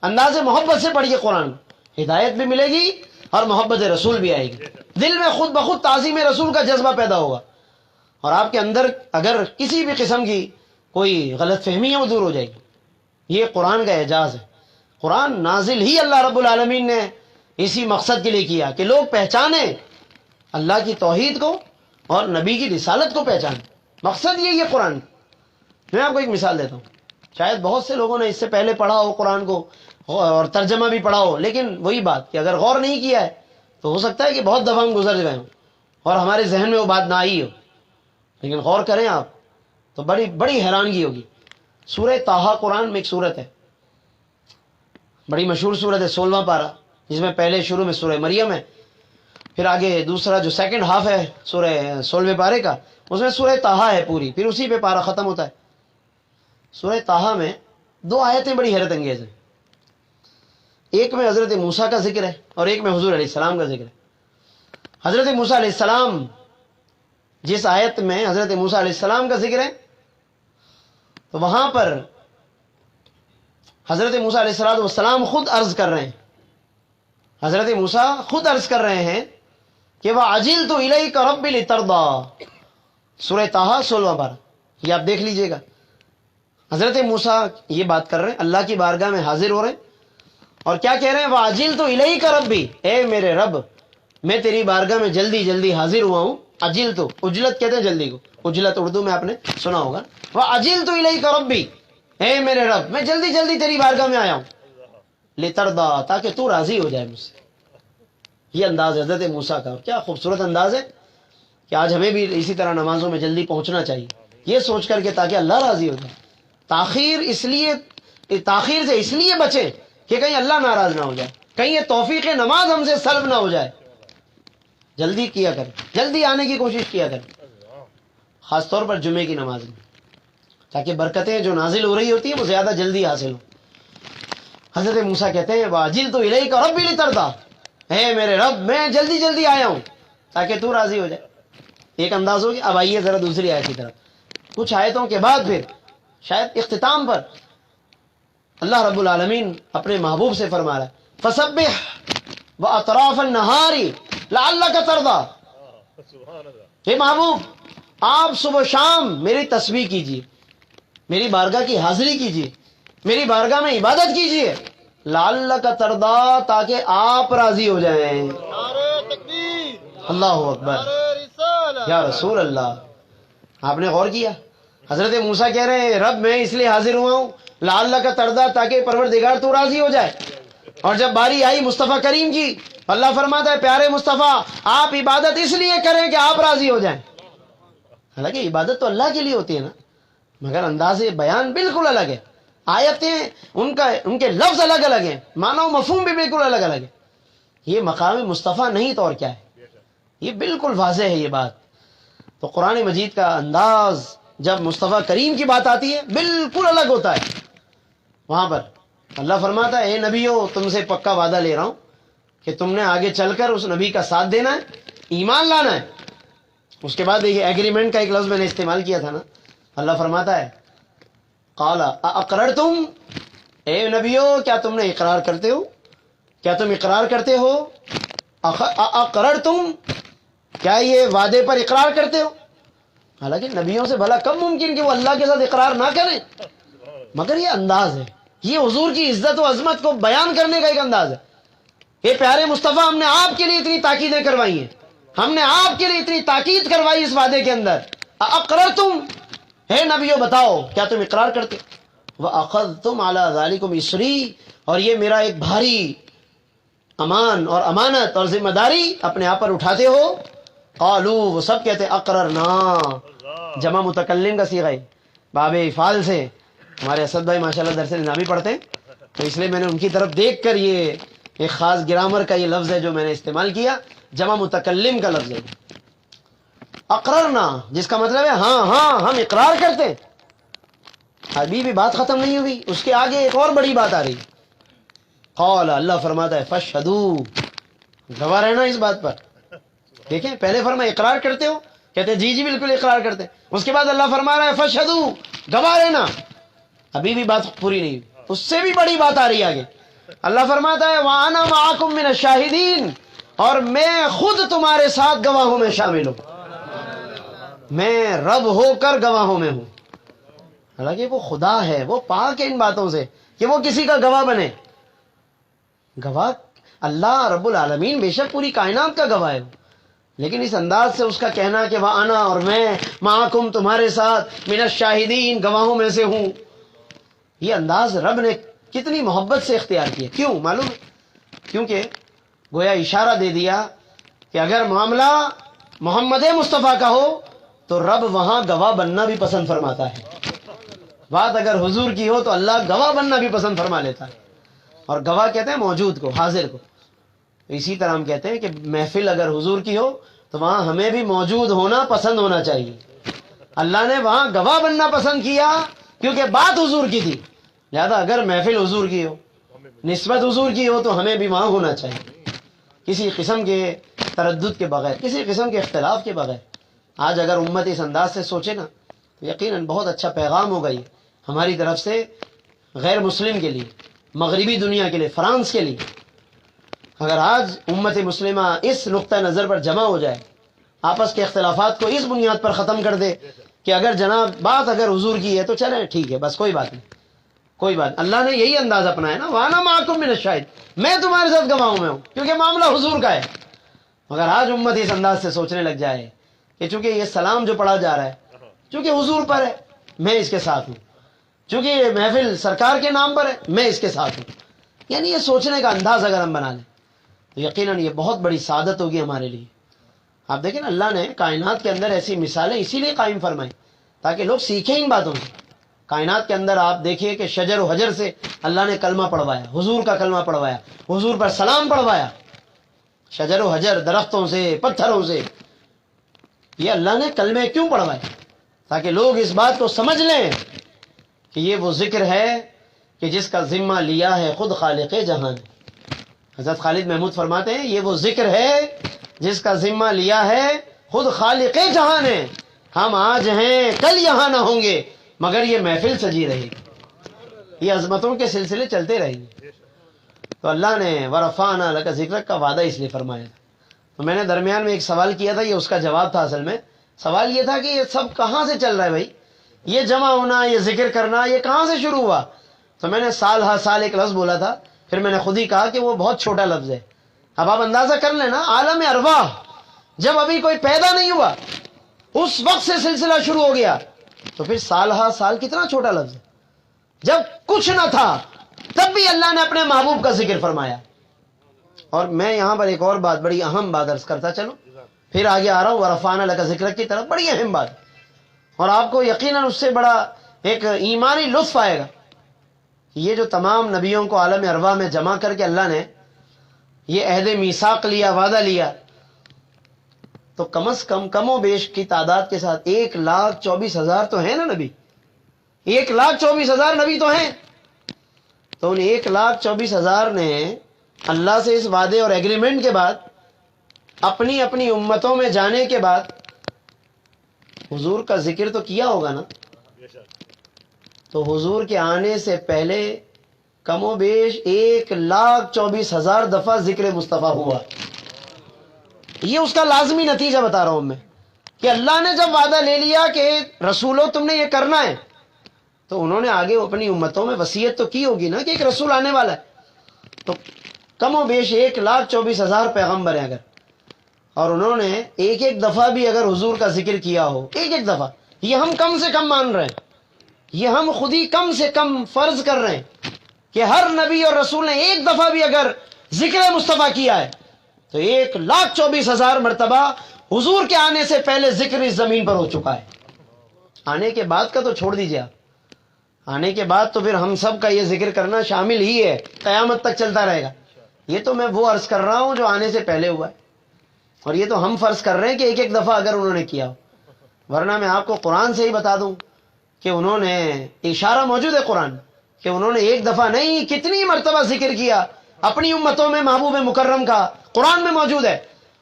انداز محبت سے پڑھیے قرآن، ہدایت بھی ملے گی اور محبت رسول بھی آئے گی، دل میں خود بخود تعظیم رسول کا جذبہ پیدا ہوگا، اور آپ کے اندر اگر کسی بھی قسم کی کوئی غلط فہمی ہے وہ دور ہو جائے گی۔ یہ قرآن کا اعجاز ہے۔ قرآن نازل ہی اللہ رب العالمین نے اسی مقصد کے لیے کیا کہ لوگ پہچانیں اللہ کی توحید کو اور نبی کی رسالت کو پہچانیں، مقصد یہی ہے قرآن۔ میں آپ کو ایک مثال دیتا ہوں، شاید بہت سے لوگوں نے اس سے پہلے پڑھا ہو قرآن کو اور ترجمہ بھی پڑھا ہو، لیکن وہی بات کہ اگر غور نہیں کیا ہے تو ہو سکتا ہے کہ بہت دفعہ ہم گزر گئے ہوں اور ہمارے ذہن میں وہ بات نہ آئی ہو، لیکن غور کریں آپ تو بڑی بڑی حیرانگی ہوگی۔ سورہ طٰہٰ قرآن میں ایک سورت ہے، بڑی مشہور سورت ہے، 16واں پارہ، جس میں پہلے شروع میں سورہ مریم ہے، پھر آگے دوسرا جو سیکنڈ ہاف ہے سورہ 16ویں پارے کا، اس میں سورہ طٰہٰ ہے پوری، پھر اسی پہ پارہ ختم ہوتا ہے۔ سورہ طٰہٰ میں دو آیتیں بڑی حیرت انگیز ہیں، ایک میں حضرت موسیٰ کا ذکر ہے اور ایک میں حضور علیہ السلام کا ذکر ہے۔ حضرت موسیٰ علیہ السلام، جس آیت میں حضرت موسیٰ علیہ السلام کا ذکر ہے تو وہاں پر حضرت موسیٰ علیہ السلام خود عرض کر رہے ہیں، حضرت موسیٰ خود عرض کر رہے ہیں کہ وَعَجِلْتُ إِلَيْكَ رَبِّ لِتَرْضَىٰ، سورہ طٰہٰ 16واں پارہ، یہ آپ دیکھ لیجئے گا۔ حضرت موسیٰ یہ بات کر رہے ہیں، اللہ کی بارگاہ میں حاضر ہو رہے ہیں، اور کیا کہہ رہے ہیں؟ وَعَجِلْتُ إِلَيْكَ رَبِّ، اے میرے رب میں تیری بارگاہ میں جلدی جلدی حاضر ہوا ہوں۔ عجلت، عجلت کہتے ہیں جلدی کو، عجلت اردو میں آپ نے سنا ہوگا۔ وَعَجِلْتُ إِلَيْكَ رَبِّ، اے میرے رب میں جلدی جلدی تیری بارگاہ میں آیا ہوں، لِتَرْضَىٰ، تاکہ تو راضی ہو جائے مجھ سے۔ یہ انداز حضرت موسیٰ کا، کیا خوبصورت انداز ہے کہ آج ہمیں بھی اسی طرح نمازوں میں جلدی پہنچنا چاہیے، یہ سوچ کر کے تاکہ اللہ راضی ہو جائے۔ تاخیر سے اس لیے بچیں کہ کہیں اللہ ناراض نہ ہو جائے، کہیں یہ توفیق نماز ہم سے سلب نہ ہو جائے۔ جلدی کیا کریں، جلدی آنے کی کوشش کیا کریں، خاص طور پر جمعے کی نماز میں، تاکہ برکتیں جو نازل ہو رہی ہوتی ہیں وہ زیادہ جلدی حاصل ہوں۔ حضرت موسیٰ کہتے ہیں وَعَجِلْتُ إِلَيْكَ رَبِّ لِتَرْضَىٰ، اے میرے رب میں جلدی جلدی آیا ہوں تاکہ تو راضی ہو جائے۔ ایک انداز ہوگی۔ اب آئیے ذرا دوسری آیت کی طرف، کچھ آیتوں کے بعد پھر شاید اختتام پر اللہ رب العالمین اپنے محبوب سے فرما رہا ہے فَسَبِّحْ وَأَطْرَافَ النَّهَارِ لَعَلَّكَ تَرْضَىٰ، اے محبوب آپ صبح شام میری تسبیح کیجیے، میری بارگاہ کی حاضری کیجیے، میری بارگاہ میں عبادت کیجیے، لَعَلَّكَ تَرْضَىٰ، تاکہ آپ راضی ہو جائیں۔ اللہ اکبر، یا رسول اللہ، آپ نے غور کیا؟ حضرت موسیٰ کہہ رہے ہیں رب میں اس لیے حاضر ہوا ہوں لعلک ترضیٰ، تاکہ پروردگار تو راضی ہو جائے۔ اور جب باری آئی مصطفیٰ کریم کی، اللہ فرماتا ہے پیارے مصطفیٰ آپ عبادت اس لیے کریں کہ آپ راضی ہو جائیں۔ حالانکہ عبادت تو اللہ کے لیے ہوتی ہے نا، مگر انداز بیان بالکل الگ ہے. آیتیں ان کے لفظ الگ الگ ہیں، معنی و مفہوم بھی بالکل الگ الگ ہے. یہ مقام مصطفیٰ نہیں تو اور کیا ہے، یہ بالکل واضح ہے یہ بات. تو قرآن مجید کا انداز جب مصطفیٰ کریم کی بات آتی ہے بالکل الگ ہوتا ہے. وہاں پر اللہ فرماتا ہے اے نبیو تم سے پکا وعدہ لے رہا ہوں کہ تم نے آگے چل کر اس نبی کا ساتھ دینا ہے، ایمان لانا ہے. اس کے بعد یہ ایگریمنٹ کا ایک لفظ میں نے استعمال کیا تھا نا. اللہ فرماتا ہے قال اقررتم، اے نبیو کیا تم نے اقرار کرتے ہو، کیا تم اقرار کرتے ہو، اقررتم کیا یہ وعدے پر اقرار کرتے ہو. حالانکہ نبیوں سے بھلا کم ممکن کہ وہ اللہ کے ساتھ اقرار نہ کریں، مگر یہ انداز ہے، یہ حضور کی عزت و عظمت کو بیان کرنے کا ایک انداز ہے. یہ پیارے مصطفیٰ ہم نے آپ کے لیے اتنی تاکیدیں کروائی ہیں، ہم نے آپ کے لیے اتنی تاکید کروائی اس وعدے کے اندر. اقررتم، ہے نبیو بتاؤ کیا تم اقرار کرتے. وَأَخَذْتُمْ عَلَى ذَلِكُمْ إِصْرِي، اور یہ میرا ایک بھاری امان اور امانت اور ذمہ داری اپنے آپ پر اٹھاتے ہو. قالوا، وہ سب کہتے اقررنا، جمع متکلم کا صیغہ ہے، باب افعال سے. ہمارے اسد بھائی ماشاءاللہ درس نظامی پڑھتے ہیں تو اس لیے میں نے ان کی طرف دیکھ کر یہ ایک خاص گرامر کا یہ لفظ ہے جو میں نے استعمال کیا، جمع متکلم کا لفظ ہے اقررنا، جس کا مطلب ہے ہاں ہاں ہم اقرار کرتے ہیں. ابھی بھی بات ختم نہیں ہوئی، اس کے آگے ایک اور بڑی بات آ رہی. قال، اللہ فرماتا ہے فشہدوا، گواہ رہنا اس بات پر. دیکھیں پہلے فرمایا اقرار کرتے ہو، کہتے جی جی بالکل اقرار کرتے ہیں. اس کے بعد اللہ فرما رہا ہے فشہدوا، گواہ رہنا. ابھی بھی بات پوری نہیں ہوئی، اس سے بھی بڑی بات آ رہی ہے آگے. اللہ فرماتا ہے وَأَنَا مَعَكُم مِّنَ الشَّاهِدِينَ، اور میں خود تمہارے ساتھ گواہوں میں شامل ہوں، میں رب ہو کر گواہوں میں ہوں. حالانکہ وہ خدا ہے، وہ پاک ہے ان باتوں سے کہ وہ کسی کا گواہ بنے. گواہ اللہ رب العالمین بے شک پوری کائنات کا گواہ ہے، لیکن اس انداز سے اس کا کہنا کہ وَأَنَا، اور میں مَعَكُم تمہارے ساتھ مِّنَ الشَّاهِدِينَ گواہوں میں سے ہوں، یہ انداز رب نے کتنی محبت سے اختیار کیا. کیوں معلوم ہے؟ کیونکہ گویا اشارہ دے دیا کہ اگر معاملہ محمد مصطفیٰ کا ہو تو رب وہاں گواہ بننا بھی پسند فرماتا ہے. بات اگر حضور کی ہو تو اللہ گواہ بننا بھی پسند فرما لیتا ہے. اور گواہ کہتے ہیں موجود کو، حاضر کو. اسی طرح ہم کہتے ہیں کہ محفل اگر حضور کی ہو تو وہاں ہمیں بھی موجود ہونا پسند ہونا چاہیے. اللہ نے وہاں گواہ بننا پسند کیا کیونکہ بات حضور کی تھی، لہذا اگر محفل حضور کی ہو، نسبت حضور کی ہو تو ہمیں بھی وہاں ہونا چاہیے، کسی قسم کے تردد کے بغیر، کسی قسم کے اختلاف کے بغیر. آج اگر امت اس انداز سے سوچے نا تو یقیناً بہت اچھا پیغام ہوگا یہ ہماری طرف سے غیر مسلم کے لیے، مغربی دنیا کے لیے، فرانس کے لیے. اگر آج امت مسلمہ اس نقطہ نظر پر جمع ہو جائے، آپس کے اختلافات کو اس بنیاد پر ختم کر دے کہ اگر جناب بات اگر حضور کی ہے تو چلیں ٹھیک ہے، بس کوئی بات نہیں، کوئی بات. اللہ نے یہی انداز اپنایا نا، وَأَنَا مَعَكُم مِّنَ الشَّاهِدِينَ، میں تمہارے ساتھ گواہوں میں ہوں کیونکہ معاملہ حضور کا ہے. مگر آج امت اس انداز سے سوچنے لگ جائے کہ چونکہ یہ سلام جو پڑھا جا رہا ہے چونکہ حضور پر ہے میں اس کے ساتھ ہوں، چونکہ یہ محفل سرکار کے نام پر ہے میں اس کے ساتھ ہوں. یعنی یہ سوچنے کا انداز اگر ہم بنا لیں تو یقیناً یہ بہت بڑی سعادت ہوگی ہمارے لیے. آپ دیکھیں نا اللہ نے کائنات کے اندر ایسی مثالیں اسی لیے قائم فرمائیں تاکہ لوگ سیکھیں ان باتوں سے. کائنات کے اندر آپ دیکھیے کہ شجر و حجر سے اللہ نے کلمہ پڑھوایا، حضور کا کلمہ پڑھوایا، حضور پر سلام پڑھوایا. شجر و حجر، درختوں سے، پتھروں سے، یہ اللہ نے کلمے کیوں پڑھوائے؟ تاکہ لوگ اس بات کو سمجھ لیں کہ یہ وہ ذکر ہے کہ جس کا ذمہ لیا ہے خود خالق جہان. حضرت خالد محمود فرماتے ہیں یہ وہ ذکر ہے جس کا ذمہ لیا ہے خود خالق جہان ہے. ہم آج ہیں کل یہاں نہ ہوں گے مگر یہ محفل سجی رہے گی، یہ عظمتوں کے سلسلے چلتے رہیں گے. تو اللہ نے وَرَفَعْنَا لَكَ ذِكْرَكَ کا وعدہ اس لیے فرمایا تھا. تو میں نے درمیان میں ایک سوال کیا تھا، یہ اس کا جواب تھا. اصل میں سوال یہ تھا کہ یہ سب کہاں سے چل رہا ہے بھائی، یہ جمع ہونا، یہ ذکر کرنا، یہ کہاں سے شروع ہوا؟ تو میں نے سال ہا سال ایک لفظ بولا تھا، پھر میں نے خود ہی کہا کہ وہ بہت چھوٹا لفظ ہے. اب آپ اندازہ کر لینا عالم ارواح جب ابھی کوئی پیدا نہیں ہوا اس وقت سے سلسلہ شروع ہو گیا، تو پھر سال ہا سال کتنا چھوٹا لفظ ہے. جب کچھ نہ تھا تب بھی اللہ نے اپنے محبوب کا ذکر فرمایا. اور میں یہاں پر ایک اور بات، بڑی اہم بات عرض کرتا چلوں، پھر آگے آ رہا ہوں ورفعنا لک ذکرک کی طرف. بڑی اہم بات اور آپ کو یقیناً اس سے بڑا ایک ایمانی لطف آئے گا کہ یہ جو تمام نبیوں کو عالم ارواح میں جمع کر کے اللہ نے یہ عہد میثاق لیا، وعدہ لیا، تو کم از کم کم و بیش کی تعداد کے ساتھ 1,24,000 تو ہیں نا نبی، 1,24,000 نبی تو ہیں. تو ان 1,24,000 نے اللہ سے اس وعدے اور ایگریمنٹ کے بعد اپنی اپنی امتوں میں جانے کے بعد حضور کا ذکر تو کیا ہوگا نا. تو حضور کے آنے سے پہلے کم و بیش 1,24,000 دفعہ ذکر مصطفیٰ ہوا. یہ اس کا لازمی نتیجہ بتا رہا ہوں میں کہ اللہ نے جب وعدہ لے لیا کہ رسولوں تم نے یہ کرنا ہے، تو انہوں نے آگے اپنی امتوں میں وصیت تو کی ہوگی نا کہ ایک رسول آنے والا ہے. تو کم و بیش 1,24,000 پیغمبر ہیں اگر، اور انہوں نے ایک ایک دفعہ بھی اگر حضور کا ذکر کیا ہو، ایک ایک دفعہ، یہ ہم کم سے کم مان رہے ہیں، یہ ہم خود ہی کم سے کم فرض کر رہے ہیں کہ ہر نبی اور رسول نے ایک دفعہ بھی اگر ذکر مصطفیٰ کیا ہے تو 1,24,000 مرتبہ حضور کے آنے سے پہلے ذکر اس زمین پر ہو چکا ہے. آنے کے بعد کا تو چھوڑ دیجیے آپ، آنے کے بعد تو پھر ہم سب کا یہ ذکر کرنا شامل ہی ہے، قیامت تک چلتا رہے گا. یہ تو میں وہ عرض کر رہا ہوں جو آنے سے پہلے ہوا ہے، اور یہ تو ہم فرض کر رہے ہیں کہ ایک ایک دفعہ اگر انہوں نے کیا ہو. ورنہ میں آپ کو قرآن سے ہی بتا دوں کہ انہوں نے اشارہ موجود ہے قرآن کہ انہوں نے ایک دفعہ نہیں کتنی مرتبہ ذکر کیا اپنی امتوں میں محبوب مکرم کا. قرآن میں موجود ہے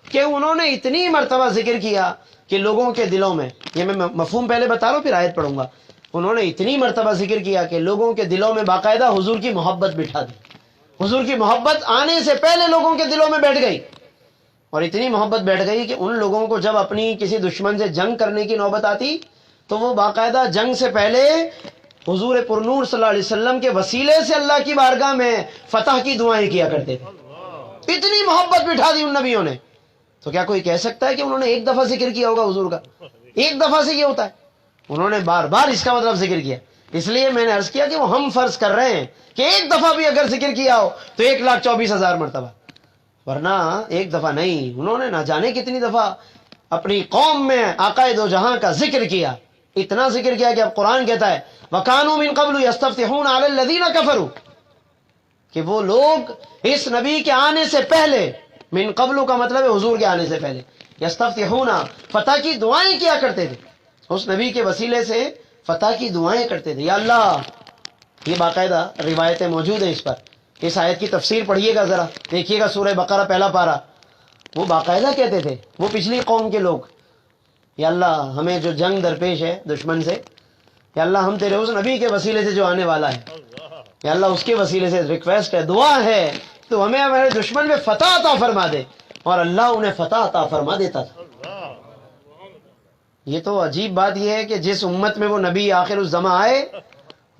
کہ انہوں نے اتنی مرتبہ ذکر کیا کہ لوگوں کے دلوں میں، یہ میں مفہوم پہلے بتا رہا ہوں پھر آیت پڑھوں گا، انہوں نے اتنی مرتبہ ذکر کیا کہ لوگوں کے دلوں میں باقاعدہ حضور کی محبت بٹھا دی. حضور کی محبت آنے سے پہلے لوگوں کے دلوں میں بیٹھ گئی، اور اتنی محبت بیٹھ گئی کہ ان لوگوں کو جب اپنی کسی دشمن سے جنگ کرنے کی نوبت آتی تو وہ باقاعدہ جنگ سے پہلے حضور پرنور صلی اللہ علیہ وسلم کے وسیلے سے اللہ کی بارگاہ میں فتح کی دعائیں کیا کرتے تھے. اتنی محبت بٹھا دی ان نبیوں نے. تو کیا کوئی کہہ سکتا ہے کہ انہوں نے ایک دفعہ ذکر کیا ہوگا حضور کا؟ ایک دفعہ سے یہ ہوتا ہے؟ انہوں نے بار بار اس کا مطلب ذکر کیا. اس لیے میں نے عرض کیا کہ وہ ہم فرض کر رہے ہیں کہ ایک دفعہ بھی اگر ذکر کیا ہو تو 1,24,000 مرتبہ، ورنہ ایک دفعہ نہیں. انہوں نے نہ جانے کتنی دفعہ اپنی قوم میں آقا دو جہاں کا ذکر کیا. اتنا ذکر کیا کہ اب قرآن کہتا ہے وَكَانُوا مِن قَبْلُ يَسْتَفْتِحُونَ عَلَى الَّذِينَ كَفَرُوا، کہ وہ لوگ اس نبی کے آنے سے پہلے، من قبل کا مطلب ہے حضور کے آنے سے پہلے، یستفتحون، فتح کی دعائیں کیا کرتے تھے. اس نبی کے وسیلے سے فتح کی دعائیں کرتے تھے. یا اللہ، یہ باقاعدہ روایتیں موجود ہیں اس پر. اس آیت کی تفسیر پڑھیے گا ذرا، دیکھیے گا سورہ بقرہ پہلا پارہ. وہ باقاعدہ کہتے تھے وہ پچھلی قوم کے لوگ، یا اللہ ہمیں جو جنگ درپیش ہے دشمن سے، یا اللہ ہم تیرے اس نبی کے وسیلے سے جو آنے والا ہے، یا اللہ اس کے وسیلے سے ریکویسٹ ہے، دعا ہے تو ہمیں ہمارے دشمن میں فتح عطا فرما دے. اور اللہ انہیں فتح عطا فرما دیتا تھا. یہ تو عجیب بات یہ ہے کہ جس امت میں وہ نبی آخر الزماں آئے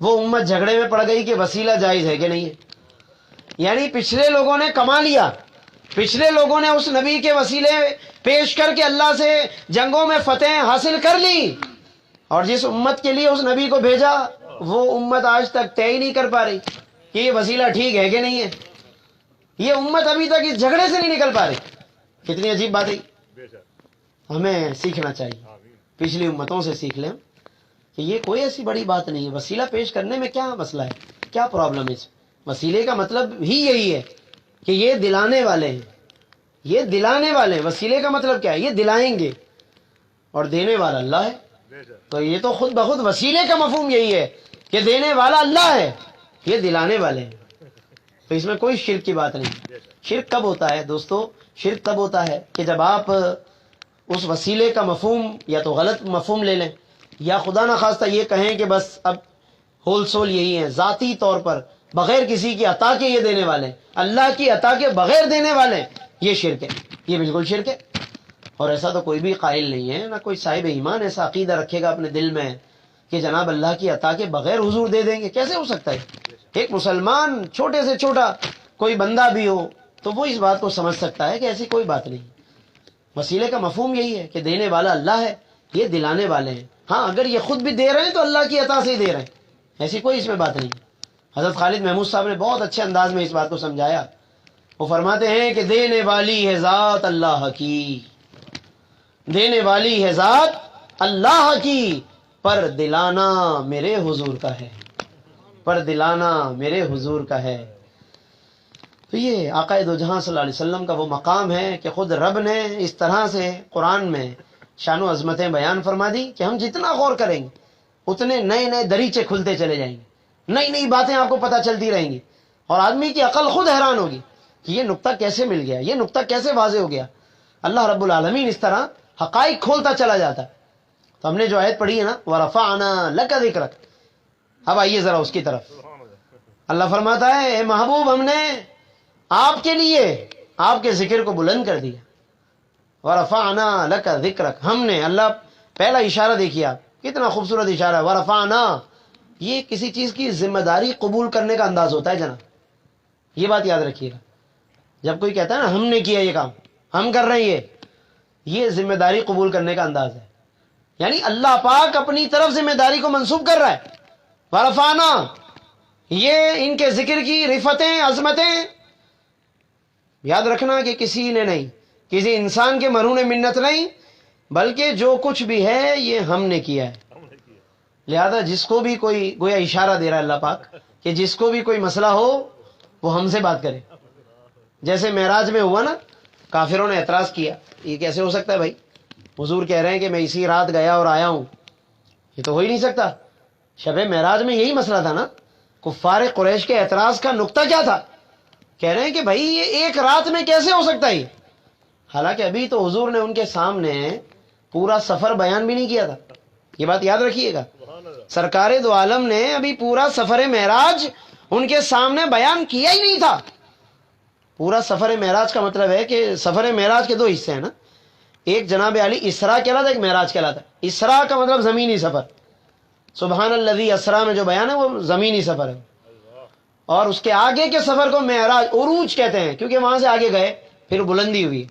وہ امت جھگڑے میں پڑ گئی کہ وسیلہ جائز ہے کہ نہیں ہے. یعنی پچھلے لوگوں نے کما لیا، پچھلے لوگوں نے اس نبی کے وسیلے پیش کر کے اللہ سے جنگوں میں فتح حاصل کر لی، اور جس امت کے لیے اس نبی کو بھیجا وہ امت آج تک طے ہی نہیں کر پا رہی کہ یہ وسیلہ ٹھیک ہے کہ نہیں ہے. یہ امت ابھی تک اس جھگڑے سے نہیں نکل پا رہی. کتنی عجیب بات ہے. ہمیں سیکھنا چاہیے، پچھلی امتوں سے سیکھ لیں کہ یہ کوئی ایسی بڑی بات نہیں ہے. وسیلہ پیش کرنے میں کیا مسئلہ ہے، کیا پرابلم ہے؟ وسیلے کا مطلب ہی یہی ہے کہ یہ دلانے والے ہیں، یہ دلانے والے ہیں. وسیلے کا مطلب کیا ہے؟ یہ دلائیں گے، اور دینے والا اللہ ہے. تو یہ تو خود بخود وسیلے کا مفہوم یہی ہے کہ دینے والا اللہ ہے، یہ دلانے والے ہیں. تو اس میں کوئی شرک کی بات نہیں. شرک کب ہوتا ہے دوستو؟ شرک تب ہوتا ہے کہ جب آپ اس وسیلے کا مفہوم یا تو غلط مفہوم لے لیں، یا خدا نخواستہ یہ کہیں کہ بس اب ہول سول یہی ہیں، ذاتی طور پر بغیر کسی کی عطا کے یہ دینے والے ہیں، اللہ کی عطا کے بغیر دینے والے ہیں. یہ شرک ہے، یہ بالکل شرک ہے. اور ایسا تو کوئی بھی قائل نہیں ہے، نہ کوئی صاحب ایمان ایسا عقیدہ رکھے گا اپنے دل میں کہ جناب اللہ کی عطا کے بغیر حضور دے دیں گے. کیسے ہو سکتا ہے؟ ایک مسلمان چھوٹے سے چھوٹا کوئی بندہ بھی ہو تو وہ اس بات کو سمجھ سکتا ہے کہ ایسی کوئی بات نہیں. وسیلے کا مفہوم یہی ہے کہ دینے والا اللہ ہے، یہ دلانے والے ہیں. ہاں اگر یہ خود بھی دے رہے ہیں تو اللہ کی عطا سے ہی دے رہے ہیں، ایسی کوئی اس میں بات نہیں. حضرت خالد محمود صاحب نے بہت اچھے انداز میں اس بات کو سمجھایا. وہ فرماتے ہیں کہ دینے والی ہے ذات اللہ کی، دینے والی ہے ذات اللہ کی، پر دلانا میرے حضور کا ہے، پر دلانا میرے حضور کا ہے۔ تو یہ آقا دو جہاں صلی اللہ علیہ وسلم کا وہ مقام ہے کہ خود رب نے اس طرح سے قرآن میں شان و عظمتیں بیان فرما دی کہ ہم جتنا غور کریں گے اتنے نئے نئے دریچے کھلتے چلے جائیں گے، نئی نئی باتیں آپ کو پتہ چلتی رہیں گی، اور آدمی کی عقل خود حیران ہوگی کہ یہ نقطہ کیسے مل گیا، یہ نقطہ کیسے واضح ہو گیا۔ اللہ رب العالمین اس طرح حقائق کھولتا چلا جاتا ہے۔ تو ہم نے جو آیت پڑھی ہے نا وَرَفَعْنَا لَكَ ذِكْرَكَ، اب آئیے ذرا اس کی طرف۔ اللہ فرماتا ہے اے محبوب ہم نے آپ کے لیے آپ کے ذکر کو بلند کر دیا۔ وَرَفَعْنَا لَكَ ذِكْرَكَ، ہم نے، اللہ پہلا اشارہ دیکھیے آپ، کتنا خوبصورت اشارہ ہے، وَرَفَعْنَا، یہ کسی چیز کی ذمہ داری قبول کرنے کا انداز ہوتا ہے جناب، یہ بات یاد رکھیے گا۔ جب کوئی کہتا ہے نا ہم نے کیا یہ کام، ہم کر رہے ہیں، یہ ذمہ داری قبول کرنے کا انداز ہے، یعنی اللہ پاک اپنی طرف ذمہ داری کو منسوب کر رہا ہے۔ وَرَفَعْنَا، یہ ان کے ذکر کی رفتیں، عظمتیں، یاد رکھنا کہ کسی نے نہیں، کسی انسان کے مرہون منت نہیں، بلکہ جو کچھ بھی ہے یہ ہم نے کیا ہے۔ لہذا جس کو بھی کوئی گویا اشارہ دے رہا ہے اللہ پاک کہ جس کو بھی کوئی مسئلہ ہو وہ ہم سے بات کرے۔ جیسے معراج میں ہوا نا، کافروں نے اعتراض کیا یہ کیسے ہو سکتا ہے بھائی، حضور کہہ رہے ہیں کہ میں اسی رات گیا اور آیا ہوں، یہ تو ہو ہی نہیں سکتا۔ شب معراج میں یہی مسئلہ تھا نا، کفار قریش کے اعتراض کا نقطہ کیا تھا، کہہ رہے ہیں کہ بھائی یہ ایک رات میں کیسے ہو سکتا ہے، حالانکہ ابھی تو حضور نے ان کے سامنے پورا سفر بیان بھی نہیں کیا تھا، یہ بات یاد رکھیے گا۔ سرکار دو عالم نے ابھی پورا سفر معراج ان کے سامنے بیان کیا ہی نہیں تھا۔ پورا سفر معراج کا مطلب ہے کہ سفر معراج کے دو حصے ہیں نا، ایک جناب علی اسراء کہلاتا ہے، ایک معراج کہلاتا ہے۔ اسراء کا مطلب زمینی سفر، سبحان الذی اسریٰ میں جو بیان ہے وہ زمینی سفر ہے، اور اس کے آگے کے سفر کو معراج، عروج کہتے ہیں، کیونکہ وہاں سے آگے گئے پھر بلندی ہوئی،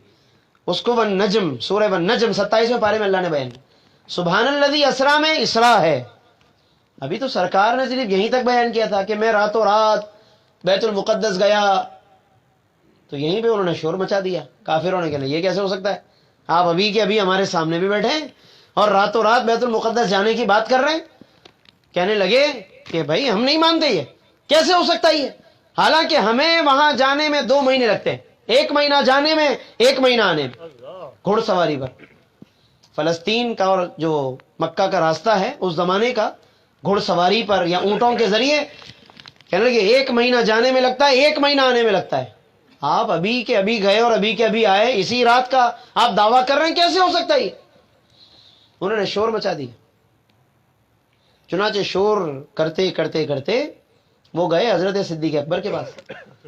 اس کو والنجم، سورہ والنجم 27ویں پارے میں اللہ نے بیان کیا۔ سبحان الذی اسریٰ میں اسراء ہے۔ ابھی تو سرکار نے صرف یہیں تک بیان کیا تھا کہ میں راتوں رات بیت المقدس گیا، تو یہیں پہ انہوں نے شور مچا دیا، کافروں نے کہا یہ کیسے ہو سکتا ہے، آپ ابھی کے ابھی ہمارے سامنے بھی بیٹھے ہیں اور راتوں رات بیت المقدس جانے کی بات کر رہے ہیں۔ کہنے لگے کہ بھائی ہم نہیں مانتے، یہ کیسے ہو سکتا ہے یہ، حالانکہ ہمیں وہاں جانے میں 2 مہینے لگتے ہیں، 1 مہینہ جانے میں 1 مہینہ آنے میں، گھوڑ سواری پر۔ فلسطین کا اور جو مکہ کا راستہ ہے اس زمانے کا، گھوڑ سواری پر یا اونٹوں کے ذریعے، کہنے لگے 1 مہینہ جانے میں لگتا ہے، 1 مہینہ آنے میں لگتا ہے۔ آپ ابھی کے ابھی گئے اور ابھی کے ابھی آئے، اسی رات کا آپ دعویٰ کر رہے ہیں، کیسے ہو سکتا ہے یہ؟ انہوں نے شور مچا دیا۔ چنانچہ شور کرتے کرتے کرتے وہ گئے حضرت صدیق اکبر کے پاس،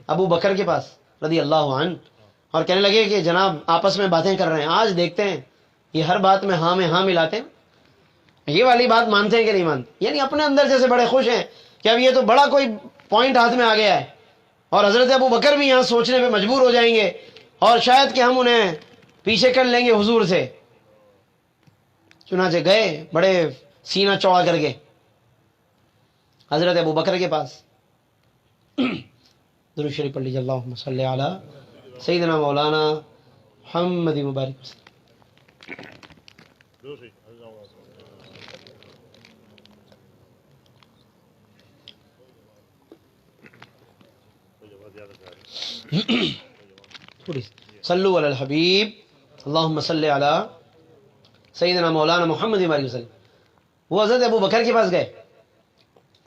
ابو بکر کے پاس رضی اللہ عنہ، اور کہنے لگے کہ جناب آپس میں باتیں کر رہے ہیں، آج دیکھتے ہیں یہ ہر بات میں ہاں ملاتے ہیں، یہ والی بات مانتے ہیں کہ نہیں مانتے، یعنی اپنے اندر جیسے بڑے خوش ہیں کہ اب یہ تو بڑا کوئی پوائنٹ ہاتھ میں آ گیا ہے، اور حضرت ابو بکر بھی یہاں سوچنے پہ مجبور ہو جائیں گے اور شاید کہ ہم انہیں پیچھے کر لیں گے حضور سے۔ چنانچہ گئے بڑے سینہ چوڑا کر کے حضرت ابو بکر کے پاس، درود شریف پڑھ لیجیے، اللہم صلی علی سیدنا مولانا محمد مبارک وسلم۔ صلو علی الحبیب اللہم صلی علی سیدنا مولانا محمد مبارک وسلم۔ وہ حضرت ابو بکر کے پاس گئے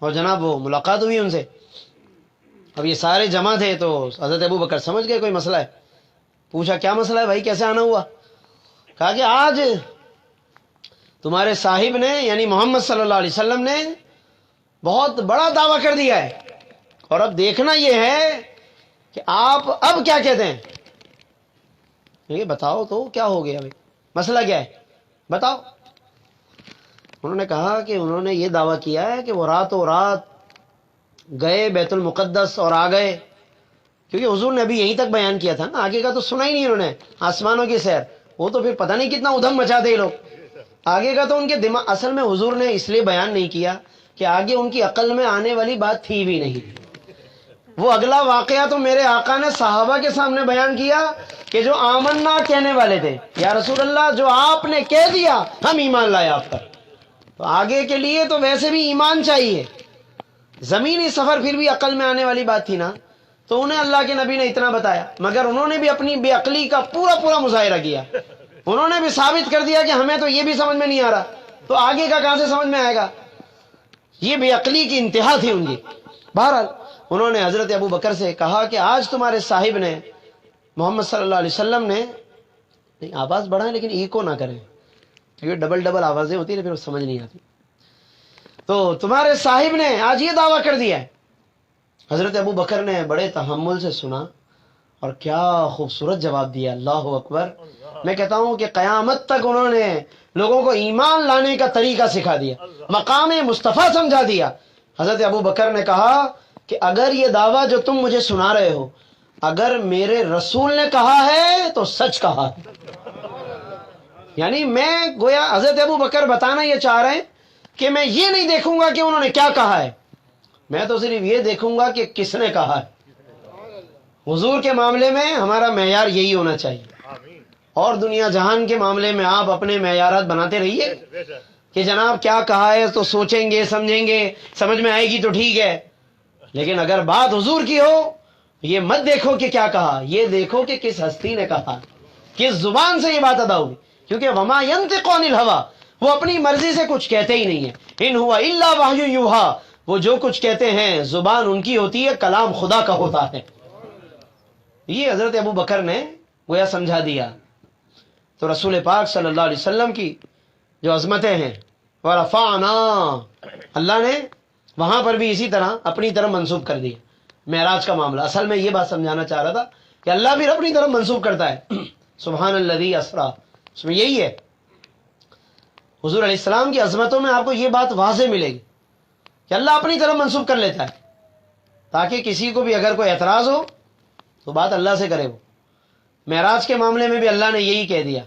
اور جناب وہ ملاقات ہوئی ان سے۔ اب یہ سارے جمع تھے تو حضرت ابو بکر سمجھ گئے کوئی مسئلہ ہے، پوچھا کیا مسئلہ ہے بھائی، کیسے آنا ہوا؟ کہا کہ آج تمہارے صاحب نے یعنی محمد صلی اللہ علیہ وسلم نے بہت بڑا دعویٰ کر دیا ہے، اور اب دیکھنا یہ ہے کہ آپ اب کیا کہتے ہیں، یہ بتاؤ تو کیا ہو گیا بھائی، مسئلہ کیا ہے بتاؤ۔ انہوں نے کہا کہ انہوں نے یہ دعویٰ کیا ہے کہ وہ راتوں رات گئے بیت المقدس اور آ گئے، کیونکہ حضور نے ابھی یہیں تک بیان کیا تھا نا، آگے کا تو سنا ہی نہیں انہوں نے، آسمانوں کی سیر، وہ تو پھر پتہ نہیں کتنا ادھم مچاتے یہ لوگ، آگے کا تو ان کے دماغ، اصل میں حضور نے اس لیے بیان نہیں کیا کہ آگے ان کی عقل میں آنے والی بات تھی بھی نہیں۔ وہ اگلا واقعہ تو میرے آقا نے صحابہ کے سامنے بیان کیا کہ جو آمنا کہنے والے تھے، یا رسول اللہ جو آپ نے کہہ دیا ہم ایمان لائے آپ پر، تو آگے کے لیے تو ویسے بھی ایمان چاہیے. زمینی سفر پھر بھی عقل میں آنے والی بات تھی نا, تو انہیں اللہ کے نبی نے اتنا بتایا, مگر انہوں نے بھی اپنی بے عقلی کا پورا مظاہرہ کیا. انہوں نے بھی ثابت کر دیا کہ ہمیں تو یہ بھی سمجھ میں نہیں آ رہا, تو آگے کا کہاں سے سمجھ میں آئے گا. یہ بے عقلی کی انتہا تھی ان کی. بہرحال انہوں نے حضرت ابو بکر سے کہا کہ آج تمہارے صاحب نے, محمد صلی اللہ علیہ وسلم نے, نہیں آواز بڑھائیں لیکن ایکو نہ کریں, کیونکہ ڈبل آوازیں ہوتی ہیں پھر سمجھ نہیں آتی. تو تمہارے صاحب نے آج یہ دعویٰ کر دیا ہے. حضرت ابو بکر نے بڑے تحمل سے سنا اور کیا خوبصورت جواب دیا. اللہ اکبر. میں کہتا ہوں کہ قیامت تک انہوں نے لوگوں کو ایمان لانے کا طریقہ سکھا دیا, مقام مصطفیٰ سمجھا دیا. حضرت ابو بکر نے کہا کہ اگر یہ دعویٰ جو تم مجھے سنا رہے ہو اگر میرے رسول نے کہا ہے تو سچ کہا ہے. یعنی میں گویا حضرت ابو بکر بتانا یہ چاہ رہے ہیں کہ میں یہ نہیں دیکھوں گا کہ انہوں نے کیا کہا ہے, میں تو صرف یہ دیکھوں گا کہ کس نے کہا ہے. حضور کے معاملے میں ہمارا معیار یہی ہونا چاہیے, اور دنیا جہان کے معاملے میں آپ اپنے معیارات بناتے رہیے کہ جناب کیا کہا ہے تو سوچیں گے, سمجھیں گے, سمجھ میں آئے گی تو ٹھیک ہے, لیکن اگر بات حضور کی ہو یہ مت دیکھو کہ کیا کہا, یہ دیکھو کہ کس ہستی نے کہا, کس زبان سے یہ بات ادا ہوگی. کیونکہ وما ينطق عن الهوى, وہ اپنی مرضی سے کچھ کہتے ہی نہیں ہے. ان هو الا وحی یوحى, وہ جو کچھ کہتے ہیں زبان ان کی ہوتی ہے, کلام خدا کا ہوتا ہے. یہ حضرت ابو بکر نے گویا سمجھا دیا. تو رسول پاک صلی اللہ علیہ وسلم کی جو عظمتیں ہیں, ورفعنا, اللہ نے وہاں پر بھی اسی طرح اپنی طرف منسوب کر دیا. معراج کا معاملہ اصل میں یہ بات سمجھانا چاہ رہا تھا کہ اللہ بھی اپنی طرف منسوب کرتا ہے. سبحان الذی اسرا, اس میں یہی ہے. حضور علیہ السلام کی عظمتوں میں آپ کو یہ بات واضح ملے گی کہ اللہ اپنی طرف منسوب کر لیتا ہے, تاکہ کسی کو بھی اگر کوئی اعتراض ہو تو بات اللہ سے کرے. وہ معراج کے معاملے میں بھی اللہ نے یہی کہہ دیا,